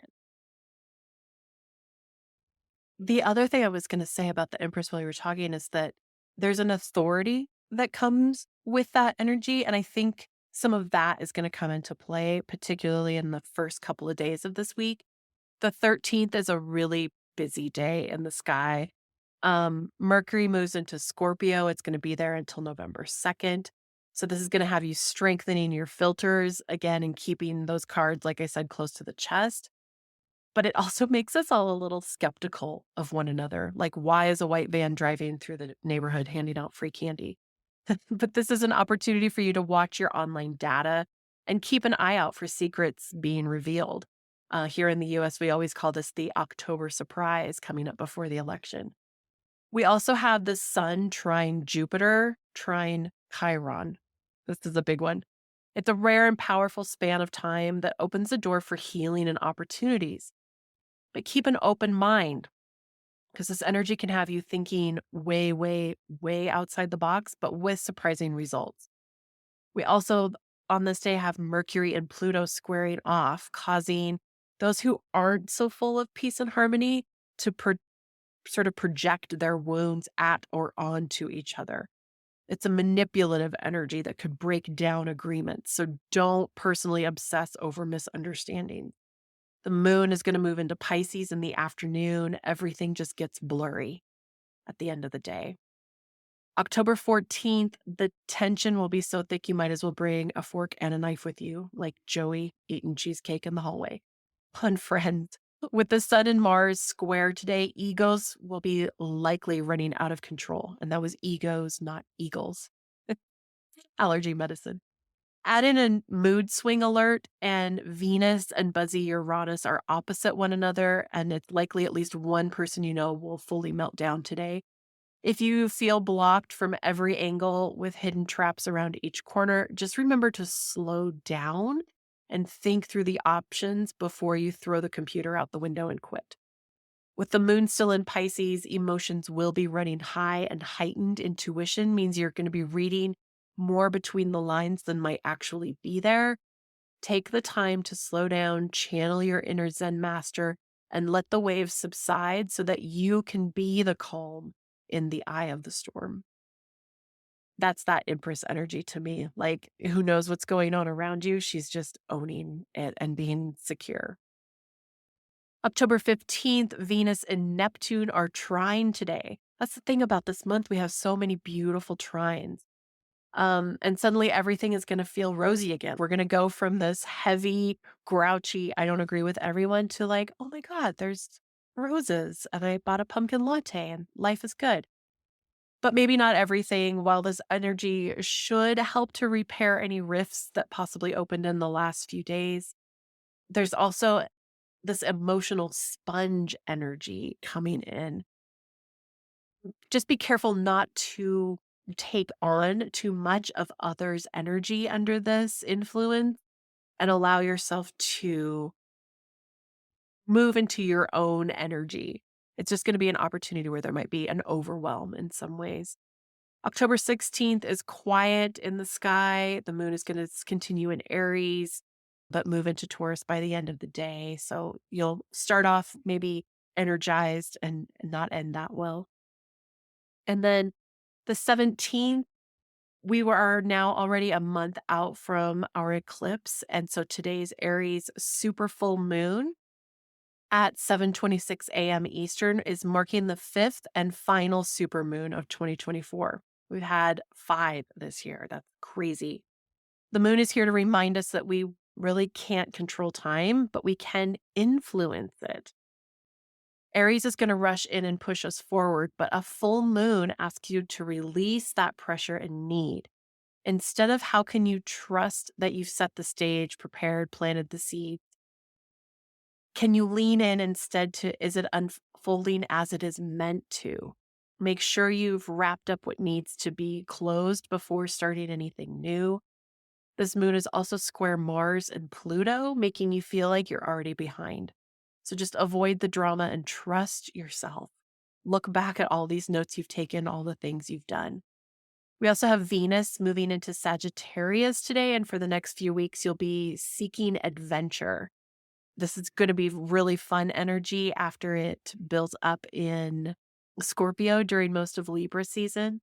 The other thing I was going to say about the Empress while you were talking is that there's an authority that comes with that energy. And I think some of that is going to come into play, particularly in the first couple of days of this week. The 13th is a really busy day in the sky. Mercury moves into Scorpio. It's going to be there until November 2nd. So this is going to have you strengthening your filters again and keeping those cards, like I said, close to the chest. but it also makes us all a little skeptical of one another. Like, why is a white van driving through the neighborhood handing out free candy? But this is an opportunity for you to watch your online data and keep an eye out for secrets being revealed. Here in the US, we always call this the October surprise coming up before the election. We also have the Sun trine Jupiter, trine Chiron. This is a big one. It's a rare and powerful span of time that opens the door for healing and opportunities. But keep an open mind because this energy can have you thinking way, way, way outside the box, but with surprising results. We also, on this day, have Mercury and Pluto squaring off, causing those who aren't so full of peace and harmony to sort of project their wounds at or onto each other. It's a manipulative energy that could break down agreements. So don't personally obsess over misunderstandings. The moon is going to move into Pisces in the afternoon. Everything just gets blurry at the end of the day. October 14th, the tension will be so thick you might as well bring a fork and a knife with you, like Joey eating cheesecake in the hallway. Pun friends. With the Sun and Mars square today, egos will be likely running out of control. And that was egos, not eagles. Allergy medicine. Add in a mood swing alert, and Venus and buzzy Uranus are opposite one another, and it's likely at least one person you know will fully melt down today. If you feel blocked from every angle with hidden traps around each corner, just remember to slow down and think through the options before you throw the computer out the window and quit. With the moon still in Pisces, emotions will be running high, and heightened intuition means you're going to be reading more between the lines than might actually be there. Take the time to slow down, channel your inner Zen master, and let the waves subside so that you can be the calm in the eye of the storm. That's that Empress energy to me. Like, who knows what's going on around you? She's just owning it and being secure. October 15th, Venus and Neptune are trine today. That's the thing about this month. We have so many beautiful trines. And suddenly everything is going to feel rosy again. We're going to go from this heavy, grouchy, I don't agree with everyone to like, oh my God, there's roses and I bought a pumpkin latte and life is good. But maybe not everything. While this energy should help to repair any rifts that possibly opened in the last few days, there's also this emotional sponge energy coming in. Just be careful not to take on too much of others' energy under this influence and allow yourself to move into your own energy. It's just going to be an opportunity where there might be an overwhelm in some ways. October 16th is quiet in the sky. The moon is going to continue in Aries, but move into Taurus by the end of the day. So you'll start off maybe energized and not end that well. And then the 17th, are now already a month out from our eclipse. And so today's Aries super full moon at 7:26 a.m. Eastern is marking the fifth and final supermoon of 2024. We've had 5 this year. That's crazy. The moon is here to remind us that we really can't control time, but we can influence it. Aries is going to rush in and push us forward, but a full moon asks you to release that pressure and need. Instead of how can you trust that you've set the stage, prepared, planted the seed, can you lean in instead to is it unfolding as it is meant to? Make sure you've wrapped up what needs to be closed before starting anything new. This moon is also square Mars and Pluto, making you feel like you're already behind. So just avoid the drama and trust yourself. Look back at all these notes you've taken, all the things you've done. We also have Venus moving into Sagittarius today, and for the next few weeks, you'll be seeking adventure. This is going to be really fun energy after it builds up in Scorpio during most of Libra season.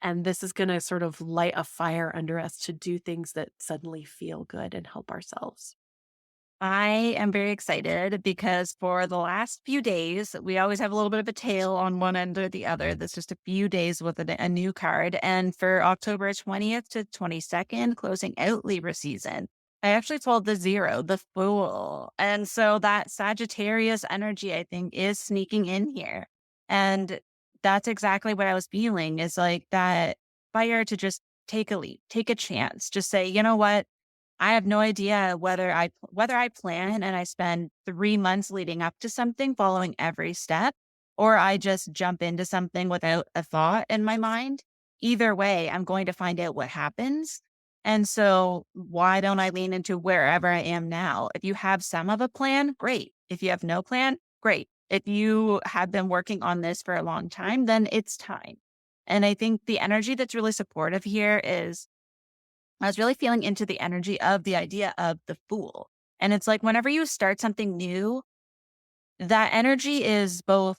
And this is going to sort of light a fire under us to do things that suddenly feel good and help ourselves. I am very excited because for the last few days, we always have a little bit of a tail on one end or the other. That's just a few days with a new card. And for October 20th to 22nd, closing out Libra season, I actually told the zero, the fool. And so that Sagittarius energy, I think, is sneaking in here. And that's exactly what I was feeling is like that fire to just take a leap, take a chance, just say, you know what? I have no idea whether I plan and I spend 3 months leading up to something, following every step, or I just jump into something without a thought in my mind. Either way, I'm going to find out what happens. And so why don't I lean into wherever I am now? If you have some of a plan, great. If you have no plan, great. If you have been working on this for a long time, then it's time. And I think the energy that's really supportive here is I was really feeling into the energy of the idea of the fool. And it's like whenever you start something new, that energy is both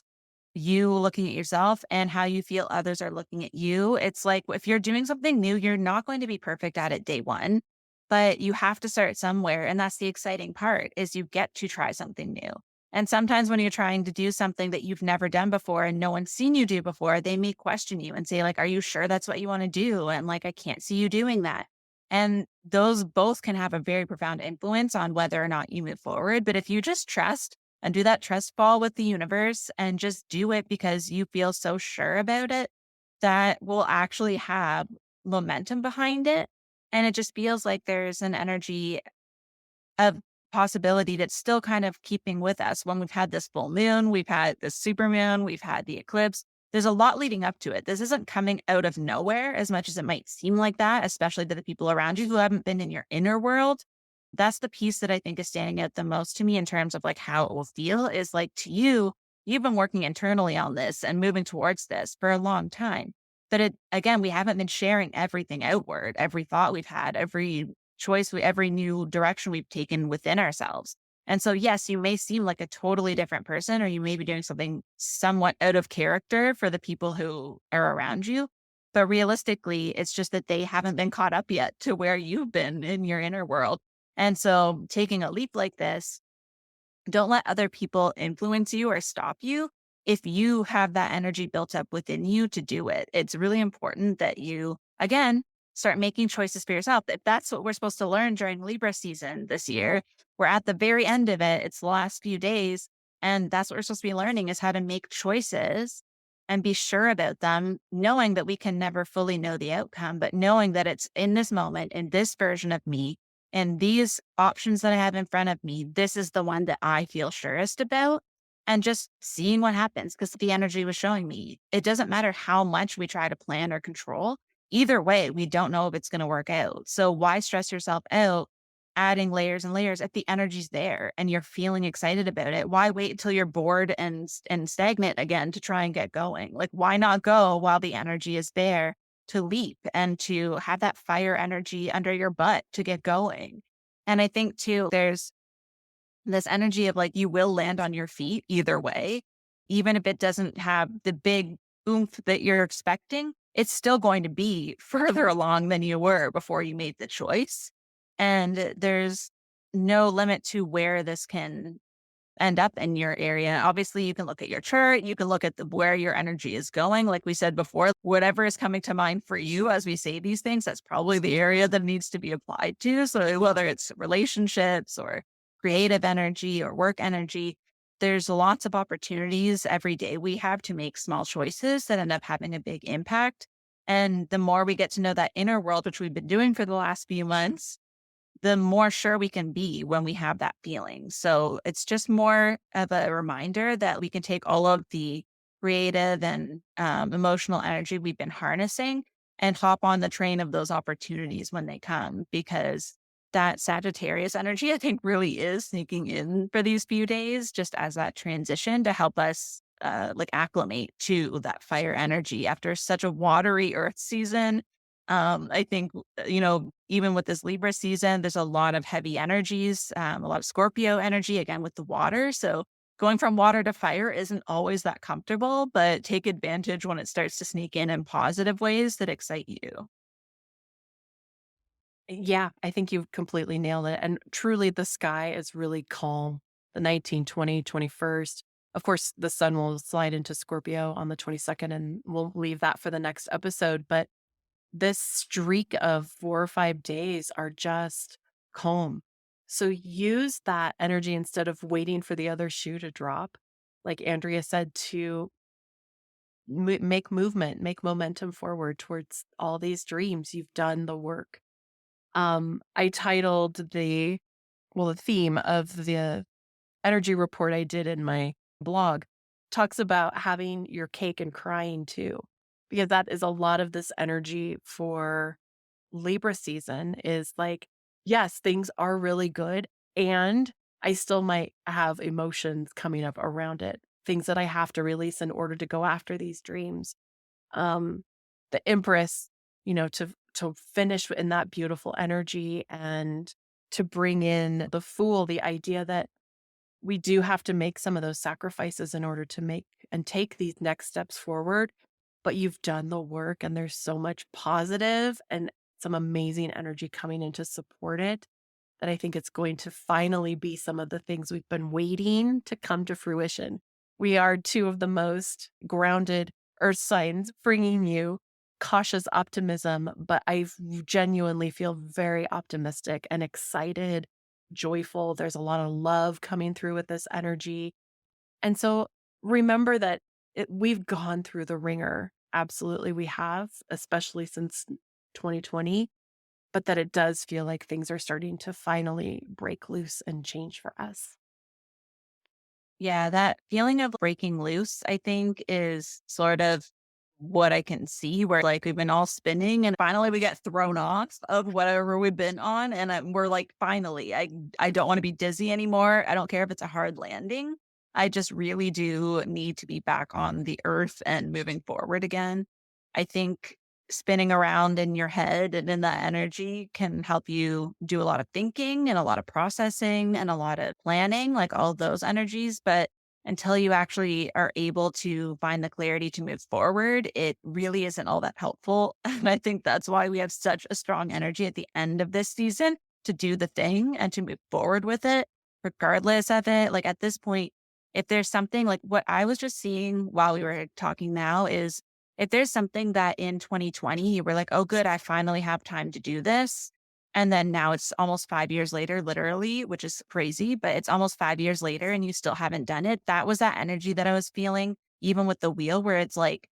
you looking at yourself and how you feel others are looking at you. It's like if you're doing something new, you're not going to be perfect at it day one, but you have to start somewhere. And that's the exciting part is you get to try something new. And sometimes when you're trying to do something that you've never done before and no one's seen you do before, they may question you and say, like, are you sure that's what you want to do? And like, I can't see you doing that. And those both can have a very profound influence on whether or not you move forward. But if you just trust and do that trust fall with the universe and just do it because you feel so sure about it, that will actually have momentum behind it. And it just feels like there's an energy of possibility that's still kind of keeping with us. When we've had this full moon, we've had the super moon, we've had the eclipse. There's a lot leading up to it. This isn't coming out of nowhere as much as it might seem like that, especially to the people around you who haven't been in your inner world. That's the piece that I think is standing out the most to me in terms of like how it will feel is like to you, you've been working internally on this and moving towards this for a long time. But it again, we haven't been sharing everything outward, every thought we've had, every new direction we've taken within ourselves. And so, yes, you may seem like a totally different person, or you may be doing something somewhat out of character for the people who are around you. But realistically, it's just that they haven't been caught up yet to where you've been in your inner world. And so, taking a leap like this, don't let other people influence you or stop you if you have that energy built up within you to do it. It's really important that you, again, start making choices for yourself. If that's what we're supposed to learn during Libra season this year, we're at the very end of it. It's the last few days. And that's what we're supposed to be learning is how to make choices and be sure about them, knowing that we can never fully know the outcome, but knowing that it's in this moment, in this version of me, and these options that I have in front of me, this is the one that I feel surest about. And just seeing what happens because the energy was showing me it doesn't matter how much we try to plan or control. Either way, we don't know if it's going to work out. So why stress yourself out adding layers and layers if the energy's there and you're feeling excited about it? Why wait until you're bored and stagnant again to try and get going? Like why not go while the energy is there to leap and to have that fire energy under your butt to get going? And I think too, there's this energy of like you will land on your feet either way, even if it doesn't have the big oomph that you're expecting, it's still going to be further along than you were before you made the choice. And there's no limit to where this can end up in your area. Obviously, you can look at your chart, you can look at where your energy is going. Like we said before, whatever is coming to mind for you as we say these things, that's probably the area that needs to be applied to. So whether it's relationships or creative energy or work energy, there's lots of opportunities every day we have to make small choices that end up having a big impact. And the more we get to know that inner world, which we've been doing for the last few months, the more sure we can be when we have that feeling. So it's just more of a reminder that we can take all of the creative and emotional energy we've been harnessing and hop on the train of those opportunities when they come, because that Sagittarius energy, I think, really is sneaking in for these few days, just as that transition to help us like acclimate to that fire energy after such a watery earth season. I think, even with this Libra season, there's a lot of heavy energies, a lot of Scorpio energy, again, with the water. So going from water to fire isn't always that comfortable, but take advantage when it starts to sneak in positive ways that excite you. Yeah, I think you've completely nailed it. And truly, the sky is really calm. The 19, 20, 21st. Of course, the sun will slide into Scorpio on the 22nd, and we'll leave that for the next episode. But this streak of 4 or 5 days are just home. So use that energy instead of waiting for the other shoe to drop. Like Andrea said, to make movement, make momentum forward towards all these dreams. You've done the work. I titled the theme of the energy report I did in my blog talks about having your cake and crying too, because that is a lot of this energy for Libra season is like, yes, things are really good. And I still might have emotions coming up around it, things that I have to release in order to go after these dreams. Um, the Empress, to finish in that beautiful energy and to bring in the Fool, the idea that we do have to make some of those sacrifices in order to make and take these next steps forward. But you've done the work, and there's so much positive and some amazing energy coming in to support it that I think it's going to finally be some of the things we've been waiting to come to fruition. We are two of the most grounded earth signs, bringing you cautious optimism, but I genuinely feel very optimistic and excited, joyful. There's a lot of love coming through with this energy. And so remember that we've gone through the ringer. Absolutely, we have, especially since 2020, but that it does feel like things are starting to finally break loose and change for us. Yeah, that feeling of breaking loose, I think, is sort of what I can see where like we've been all spinning and finally we get thrown off of whatever we've been on. And we're like, finally, I don't want to be dizzy anymore. I don't care if it's a hard landing. I just really do need to be back on the earth and moving forward again. I think spinning around in your head and in that energy can help you do a lot of thinking and a lot of processing and a lot of planning, like all those energies. But until you actually are able to find the clarity to move forward, it really isn't all that helpful. And I think that's why we have such a strong energy at the end of this season to do the thing and to move forward with it, regardless of it. Like at this point, if there's something like what I was just seeing while we were talking now is if there's something that in 2020 you were like, oh, good, I finally have time to do this. And then now it's almost 5 years later, literally, which is crazy, but it's almost 5 years later and you still haven't done it. That was that energy that I was feeling, even with the wheel, where it's like,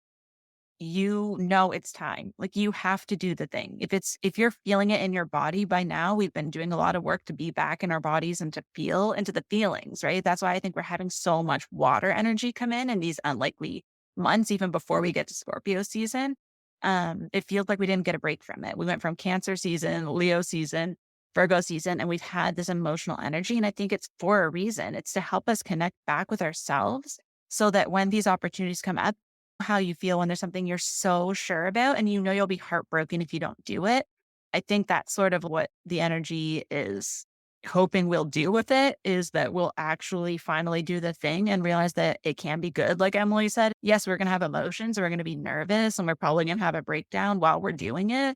it's time. Like you have to do the thing. If you're feeling it in your body by now, we've been doing a lot of work to be back in our bodies and to feel into the feelings, right? That's why I think we're having so much water energy come in these unlikely months, even before we get to Scorpio season. It feels like we didn't get a break from it. We went from Cancer season, Leo season, Virgo season, and we've had this emotional energy. And I think it's for a reason. It's to help us connect back with ourselves so that when these opportunities come up, how you feel when there's something you're so sure about and you'll be heartbroken if you don't do it. I think that's sort of what the energy is hoping we'll do with it is that we'll actually finally do the thing and realize that it can be good. Like Emily said, yes, we're going to have emotions, we're going to be nervous, and we're probably going to have a breakdown while we're doing it.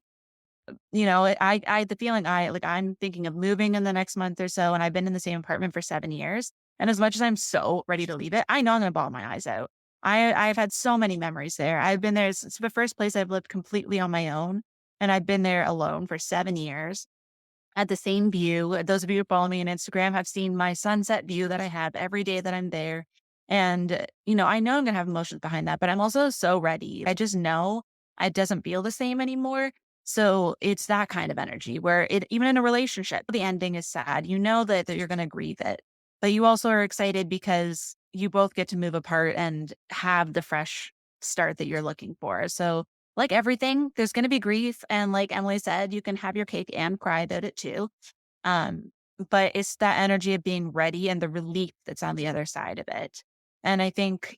I the feeling I'm thinking of moving in the next month or so, and I've been in the same apartment for 7 years. And as much as I'm so ready to leave it, I know I'm gonna bawl my eyes out. I've had so many memories there. I've been there. It's the first place I've lived completely on my own, and I've been there alone for 7 years. Had the same view. Those of you who follow me on Instagram have seen my sunset view that I have every day that I'm there. And, I know I'm going to have emotions behind that, but I'm also so ready. I just know it doesn't feel the same anymore. So it's that kind of energy where even in a relationship, the ending is sad. You know that you're going to grieve it, but you also are excited because you both get to move apart and have the fresh start that you're looking for. So like everything, there's going to be grief. And like Emily said, you can have your cake and cry about it too. Um, but it's that energy of being ready and the relief that's on the other side of it. And I think,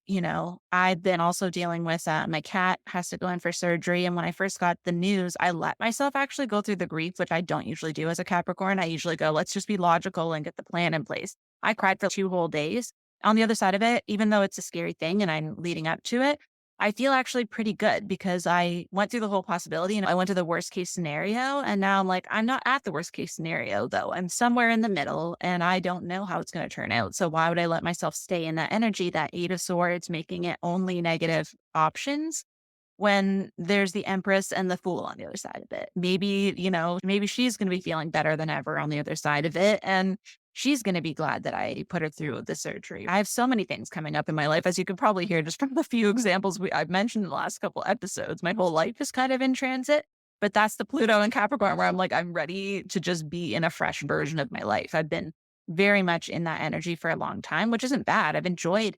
I've been also dealing with my cat has to go in for surgery. And when I first got the news, I let myself actually go through the grief, which I don't usually do as a Capricorn. I usually go, let's just be logical and get the plan in place. I cried for 2 whole days. On the other side of it, even though it's a scary thing and I'm leading up to it, I feel actually pretty good because I went through the whole possibility and I went to the worst case scenario. And now I'm like, I'm not at the worst case scenario though. I'm somewhere in the middle and I don't know how it's going to turn out. So why would I let myself stay in that energy, that 8 of Swords, making it only negative options when there's the Empress and the Fool on the other side of it. Maybe, maybe she's going to be feeling better than ever on the other side of it. And she's going to be glad that I put her through the surgery. I have so many things coming up in my life, as you can probably hear just from the few examples I've mentioned in the last couple episodes. My whole life is kind of in transit, but that's the Pluto and Capricorn where I'm like, I'm ready to just be in a fresh version of my life. I've been very much in that energy for a long time, which isn't bad. I've enjoyed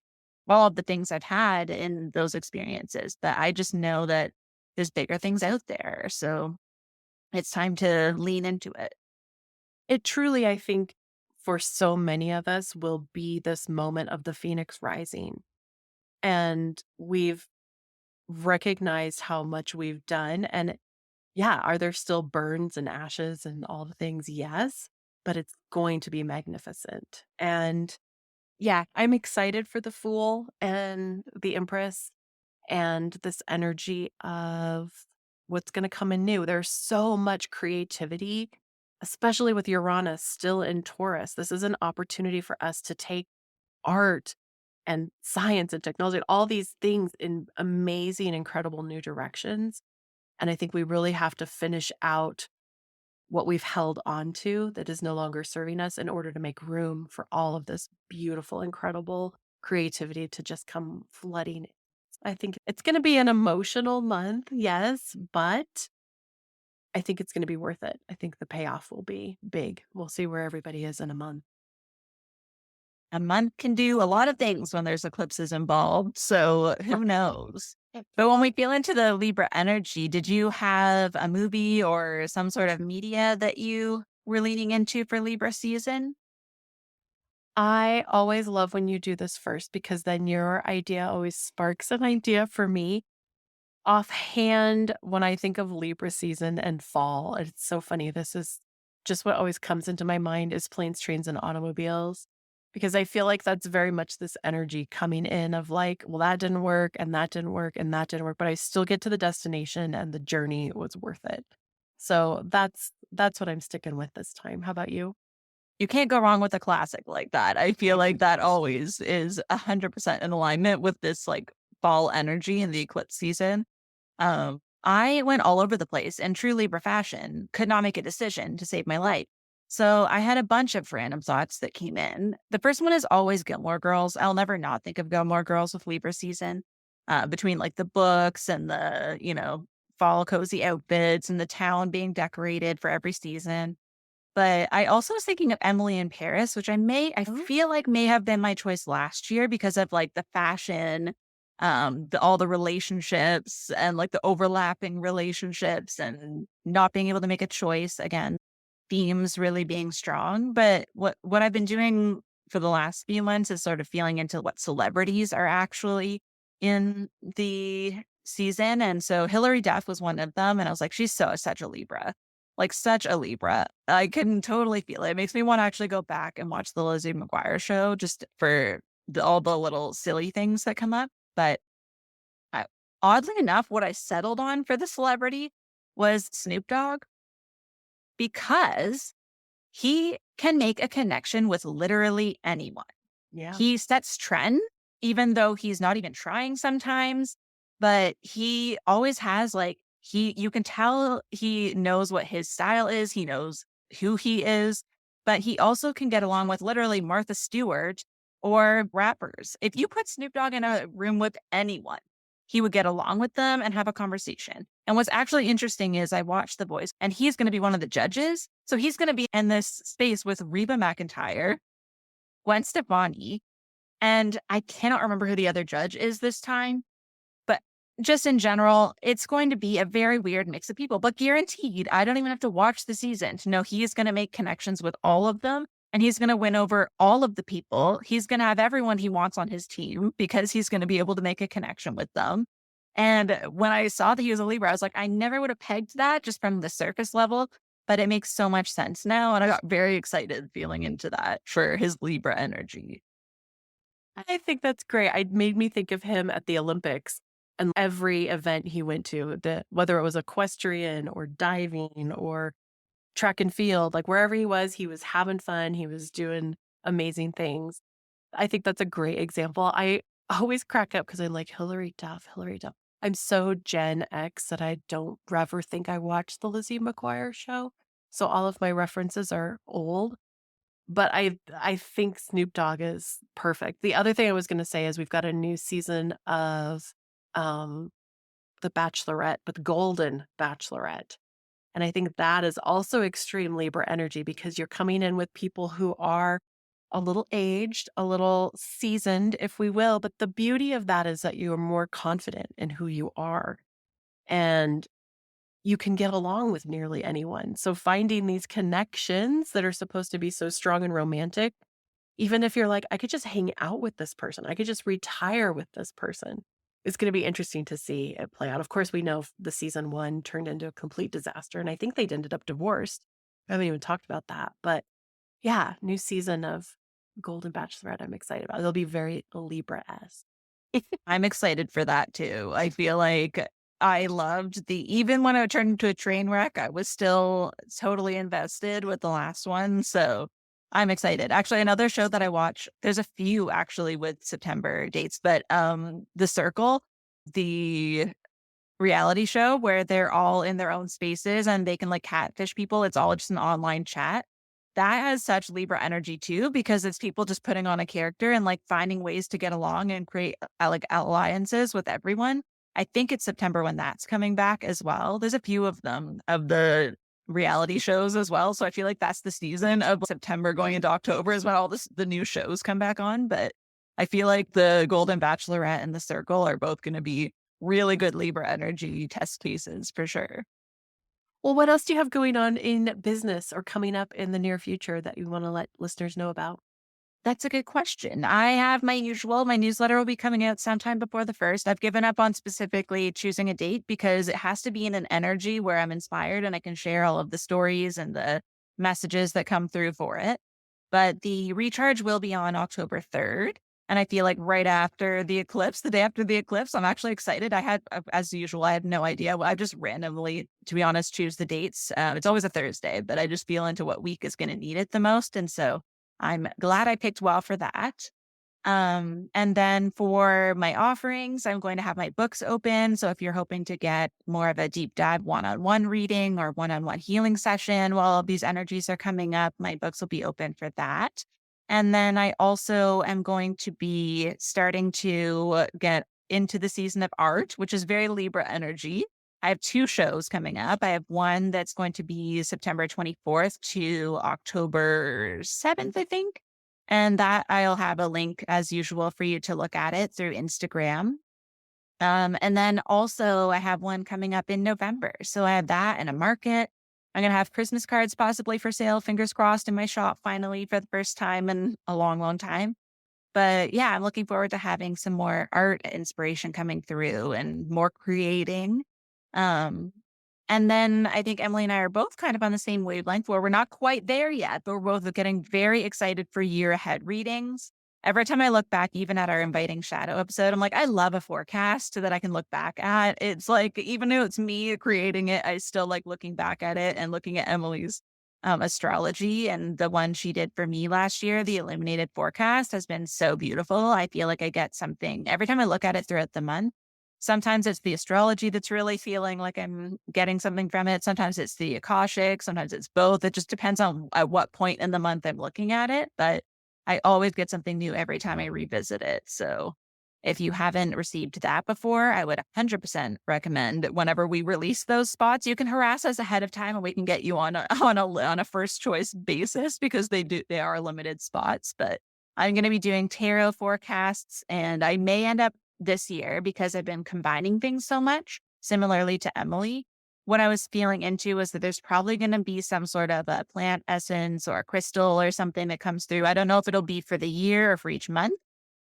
all of the things I've had in those experiences, but I just know that there's bigger things out there. So it's time to lean into it. It truly, I think, for so many of us, will be this moment of the phoenix rising. And we've recognized how much we've done. And yeah, are there still burns and ashes and all the things? Yes, but it's going to be magnificent. And yeah, I'm excited for the Fool and the Empress and this energy of what's going to come in new. There's so much creativity, especially with Uranus still in Taurus. This is an opportunity for us to take art and science and technology, all these things in amazing, incredible new directions. And I think we really have to finish out what we've held on to that is no longer serving us in order to make room for all of this beautiful, incredible creativity to just come flooding. I think it's going to be an emotional month, yes, but I think it's going to be worth it. I think the payoff will be big. We'll see where everybody is in a month. A month can do a lot of things when there's eclipses involved. So who knows? But when we feel into the Libra energy, did you have a movie or some sort of media that you were leaning into for Libra season? I always love when you do this first because then your idea always sparks an idea for me. Offhand, when I think of Libra season and fall, it's so funny. This is just what always comes into my mind is planes, trains, and automobiles. Because I feel like that's very much this energy coming in of like, well, that didn't work, and that didn't work, and that didn't work, but I still get to the destination and the journey was worth it. So that's what I'm sticking with this time. How about you? You can't go wrong with a classic like that. I feel like that always is 100% in alignment with this like fall energy in the eclipse season. I went all over the place in true Libra fashion, could not make a decision to save my life. So I had a bunch of random thoughts that came in. The first one is always Gilmore Girls. I'll never not think of Gilmore Girls with Libra season. Between like the books and the, fall cozy outfits and the town being decorated for every season. But I also was thinking of Emily in Paris, which I Oh, feel like may have been my choice last year because of like the fashion, all the relationships and like the overlapping relationships and not being able to make a choice again, themes really being strong. But what I've been doing for the last few months is sort of feeling into what celebrities are actually in the season. And so Hilary Duff was one of them. And I was like, she's such a Libra, like such a Libra. I can totally feel it. It makes me want to actually go back and watch the Lizzie McGuire show just for all the little silly things that come up. But I, oddly enough, what I settled on for the celebrity was Snoop Dogg because he can make a connection with literally anyone. yeah. He sets trend, even though he's not even trying sometimes, but he always has you can tell he knows what his style is. He knows who he is, but he also can get along with literally Martha Stewart or rappers. If you put Snoop Dogg in a room with anyone, he would get along with them and have a conversation. And what's actually interesting is I watched The Voice and he's going to be one of the judges. So he's going to be in this space with Reba McEntire, Gwen Stefani, and I cannot remember who the other judge is this time, but just in general, it's going to be a very weird mix of people, but guaranteed, I don't even have to watch the season to know he is going to make connections with all of them. And he's going to win over all of the people. He's going to have everyone he wants on his team because he's going to be able to make a connection with them. And when I saw that he was a Libra, I was like, I never would have pegged that just from the surface level, but it makes so much sense now. And I got very excited feeling into that for his Libra energy. I think that's great. It made me think of him at the Olympics and every event he went to, whether it was equestrian or diving or track and field, like wherever he was having fun. He was doing amazing things. I think that's a great example. I always crack up because I'm like, Hillary Duff, Hillary Duff. I'm so Gen X that I don't ever think I watched the Lizzie McGuire show. So all of my references are old, but I think Snoop Dogg is perfect. The other thing I was gonna say is we've got a new season of um The Bachelorette, but Golden Bachelorette. And I think that is also extreme Libra energy because you're coming in with people who are a little aged, a little seasoned, if we will. But the beauty of that is that you are more confident in who you are and you can get along with nearly anyone. So finding these connections that are supposed to be so strong and romantic, even if you're like, I could just hang out with this person, I could just retire with this person. It's going to be interesting to see it play out. Of course, we know the season one turned into a complete disaster, and I think they ended up divorced. I haven't even talked about that. But yeah, new season of Golden Bachelorette, I'm excited about. It'll be very Libra esque. I'm excited for that too. I feel like I loved even when it turned into a train wreck, I was still totally invested with the last one. So I'm excited. Actually, another show that I watch, there's a few actually with September dates, but The Circle, the reality show where they're all in their own spaces and they can like catfish people. It's all just an online chat. That has such Libra energy too, because it's people just putting on a character and like finding ways to get along and create like alliances with everyone. I think it's September when that's coming back as well. There's a few of them of the reality shows as well. So I feel like that's the season of September going into October is when all the new shows come back on. But I feel like the Golden Bachelorette and The Circle are both going to be really good Libra energy test cases for sure. Well, what else do you have going on in business or coming up in the near future that you want to let listeners know about? That's a good question. I have my newsletter will be coming out sometime before the first. I've given up on specifically choosing a date because it has to be in an energy where I'm inspired and I can share all of the stories and the messages that come through for it. But the recharge will be on October 3rd. And I feel like right after the eclipse, the day after the eclipse, I'm actually excited. As usual, I had no idea. I just randomly, to be honest, choose the dates. It's always a Thursday, but I just feel into what week is going to need it the most. And so I'm glad I picked well for that. And then for my offerings, I'm going to have my books open. So if you're hoping to get more of a deep dive one-on-one reading or one-on-one healing session while all these energies are coming up, my books will be open for that. And then I also am going to be starting to get into the season of art, which is very Libra energy. I have two shows coming up. I have one that's going to be September 24th to October 7th, I think. And that I'll have a link as usual for you to look at it through Instagram. And then also I have one coming up in November. So I have that and a market. I'm going to have Christmas cards possibly for sale, fingers crossed, in my shop finally for the first time in a long, long time. But yeah, I'm looking forward to having some more art inspiration coming through and more creating. Um, and then I think Emily and I are both kind of on the same wavelength where we're not quite there yet, but we're both getting very excited for year ahead readings. Every time I look back, even at our Inviting Shadow episode, I'm like, I love a forecast that I can look back at. It's like, even though it's me creating it, I still like looking back at it and looking at Emily's astrology and the one she did for me last year, the illuminated forecast has been so beautiful. I feel like I get something every time I look at it throughout the month. Sometimes it's the astrology that's really feeling like I'm getting something from it. Sometimes it's the Akashic. Sometimes it's both. It just depends on at what point in the month I'm looking at it. But I always get something new every time I revisit it. So if you haven't received that before, I would 100% recommend whenever we release those spots, you can harass us ahead of time and we can get you on a first choice basis because they are limited spots. But I'm going to be doing tarot forecasts and I may end up this year because I've been combining things so much, similarly to Emily. What I was feeling into was that there's probably going to be some sort of a plant essence or a crystal or something that comes through. I don't know if it'll be for the year or for each month.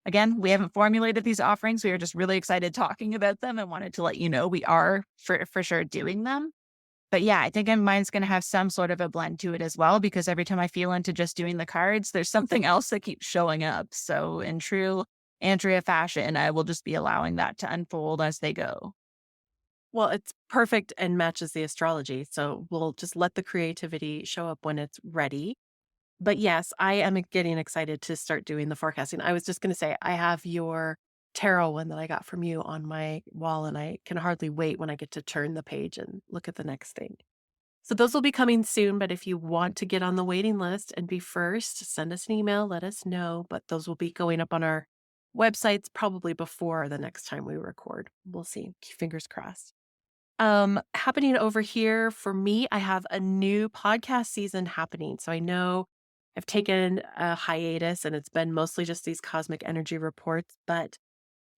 Again, we haven't formulated these offerings. We are just really excited talking about them and wanted to let you know we are for sure doing them. But yeah, I think mine's going to have some sort of a blend to it as well, because every time I feel into just doing the cards, there's something else that keeps showing up. So in true Andrea fashion, I will just be allowing that to unfold as they go. Well, it's perfect and matches the astrology. So we'll just let the creativity show up when it's ready. But yes, I am getting excited to start doing the forecasting. I was just going to say, I have your tarot one that I got from you on my wall, and I can hardly wait when I get to turn the page and look at the next thing. So those will be coming soon, but if you want to get on the waiting list and be first, send us an email, let us know. But those will be going up on our websites probably before the next time we record. We'll see. Fingers crossed. Happening over here for me, I have a new podcast season happening. So I know I've taken a hiatus and it's been mostly just these cosmic energy reports, but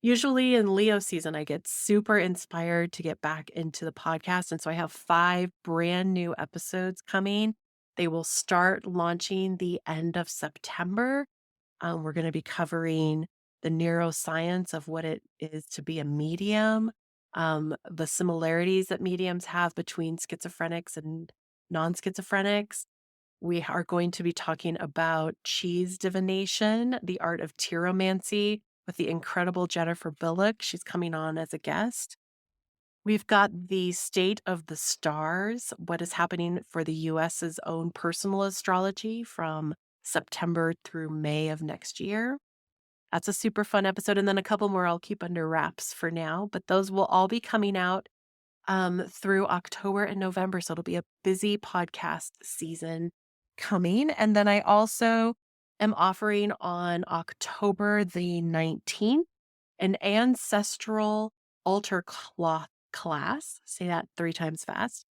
usually in Leo season, I get super inspired to get back into the podcast. And so I have 5 brand new episodes coming. They will start launching the end of September. We're going to be covering the neuroscience of what it is to be a medium, the similarities that mediums have between schizophrenics and non schizophrenics. We are going to be talking about cheese divination, the art of tyromancy, with the incredible Jennifer Billick. She's coming on as a guest. We've got the state of the stars, what is happening for the US's own personal astrology from September through May of next year. That's a super fun episode. And then a couple more I'll keep under wraps for now, but those will all be coming out through October and November. So it'll be a busy podcast season coming. And then I also am offering on October the 19th an ancestral altar cloth class. Say that 3 times fast.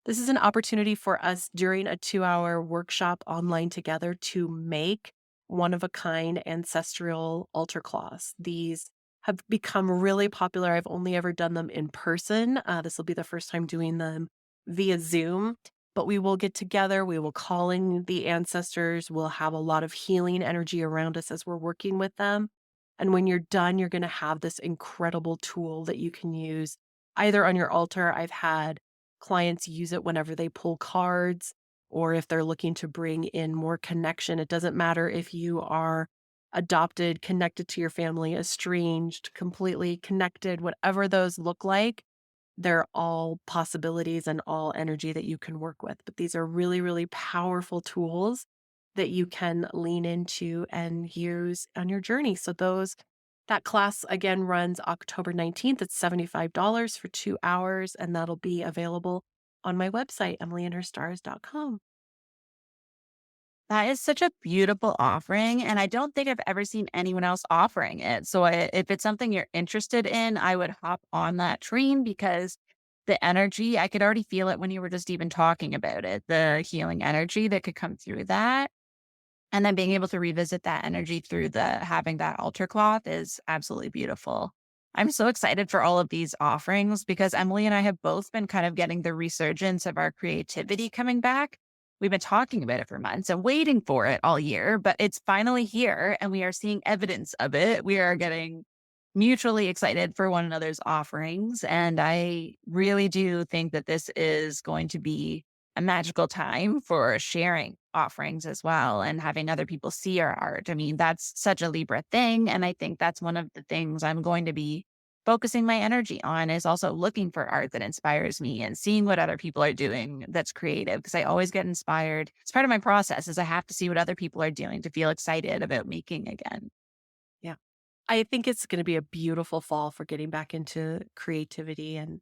This is an opportunity for us during a 2-hour workshop online together to make one of a kind ancestral altar cloths. These have become really popular. I've only ever done them in person. This will be the first time doing them via Zoom, but we will get together. We will call in the ancestors. We'll have a lot of healing energy around us as we're working with them. And when you're done, you're going to have this incredible tool that you can use either on your altar. I've had clients use it whenever they pull cards or if they're looking to bring in more connection. It doesn't matter if you are adopted, connected to your family, estranged, completely connected, whatever those look like, they're all possibilities and all energy that you can work with. But these are really, really powerful tools that you can lean into and use on your journey. So that class again runs October 19th. It's $75 for 2 hours, and that'll be available on my website, emilyandherstars.com. That is such a beautiful offering, and I don't think I've ever seen anyone else offering it. So if it's something you're interested in, I would hop on that train because the energy, I could already feel it when you were just even talking about it, the healing energy that could come through that. And then being able to revisit that energy through having that altar cloth is absolutely beautiful. I'm so excited for all of these offerings because Emily and I have both been kind of getting the resurgence of our creativity coming back. We've been talking about it for months and waiting for it all year, but it's finally here and we are seeing evidence of it. We are getting mutually excited for one another's offerings. And I really do think that this is going to be a magical time for sharing offerings as well and having other people see our art. I mean, that's such a Libra thing. And I think that's one of the things I'm going to be focusing my energy on is also looking for art that inspires me and seeing what other people are doing that's creative because I always get inspired. It's part of my process is I have to see what other people are doing to feel excited about making again. Yeah. I think it's going to be a beautiful fall for getting back into creativity and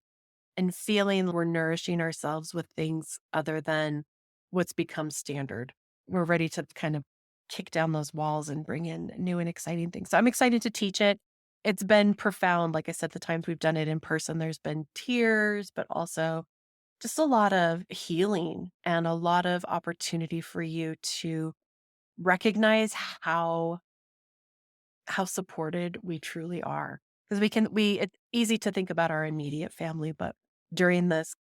feeling we're nourishing ourselves with things other than what's become standard. We're ready to kind of kick down those walls and bring in new and exciting things. So I'm excited to teach it. It's been profound. Like I said, the times we've done it in person, there's been tears, but also just a lot of healing and a lot of opportunity for you to recognize how supported we truly are. Because it's easy to think about our immediate family, but during this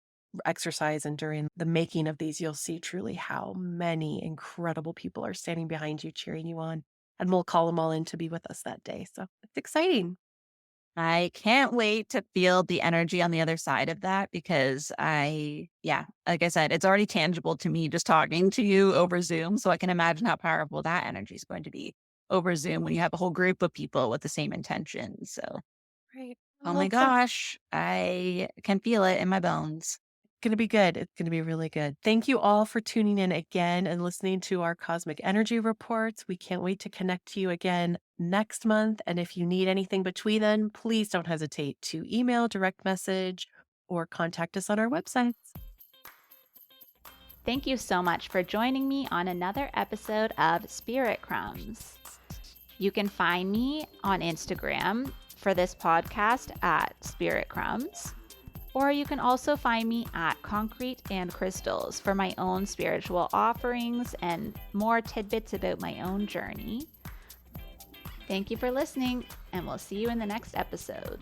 exercise and during the making of these, you'll see truly how many incredible people are standing behind you, cheering you on. And we'll call them all in to be with us that day. So it's exciting. I can't wait to feel the energy on the other side of that because like I said, it's already tangible to me just talking to you over Zoom. So I can imagine how powerful that energy is going to be over Zoom when you have a whole group of people with the same intention. So, Right. oh my gosh, I can feel it in my bones. Going to be good. It's going to be really good. Thank you all for tuning in again and listening to our cosmic energy reports. We can't wait to connect to you again next month. And if you need anything between then, please don't hesitate to email, direct message, or contact us on our websites. Thank you so much for joining me on another episode of Spirit Crumbs. You can find me on Instagram for this podcast at Spirit Crumbs, or you can also find me at Concrete and Crystals for my own spiritual offerings and more tidbits about my own journey. Thank you for listening, and we'll see you in the next episode.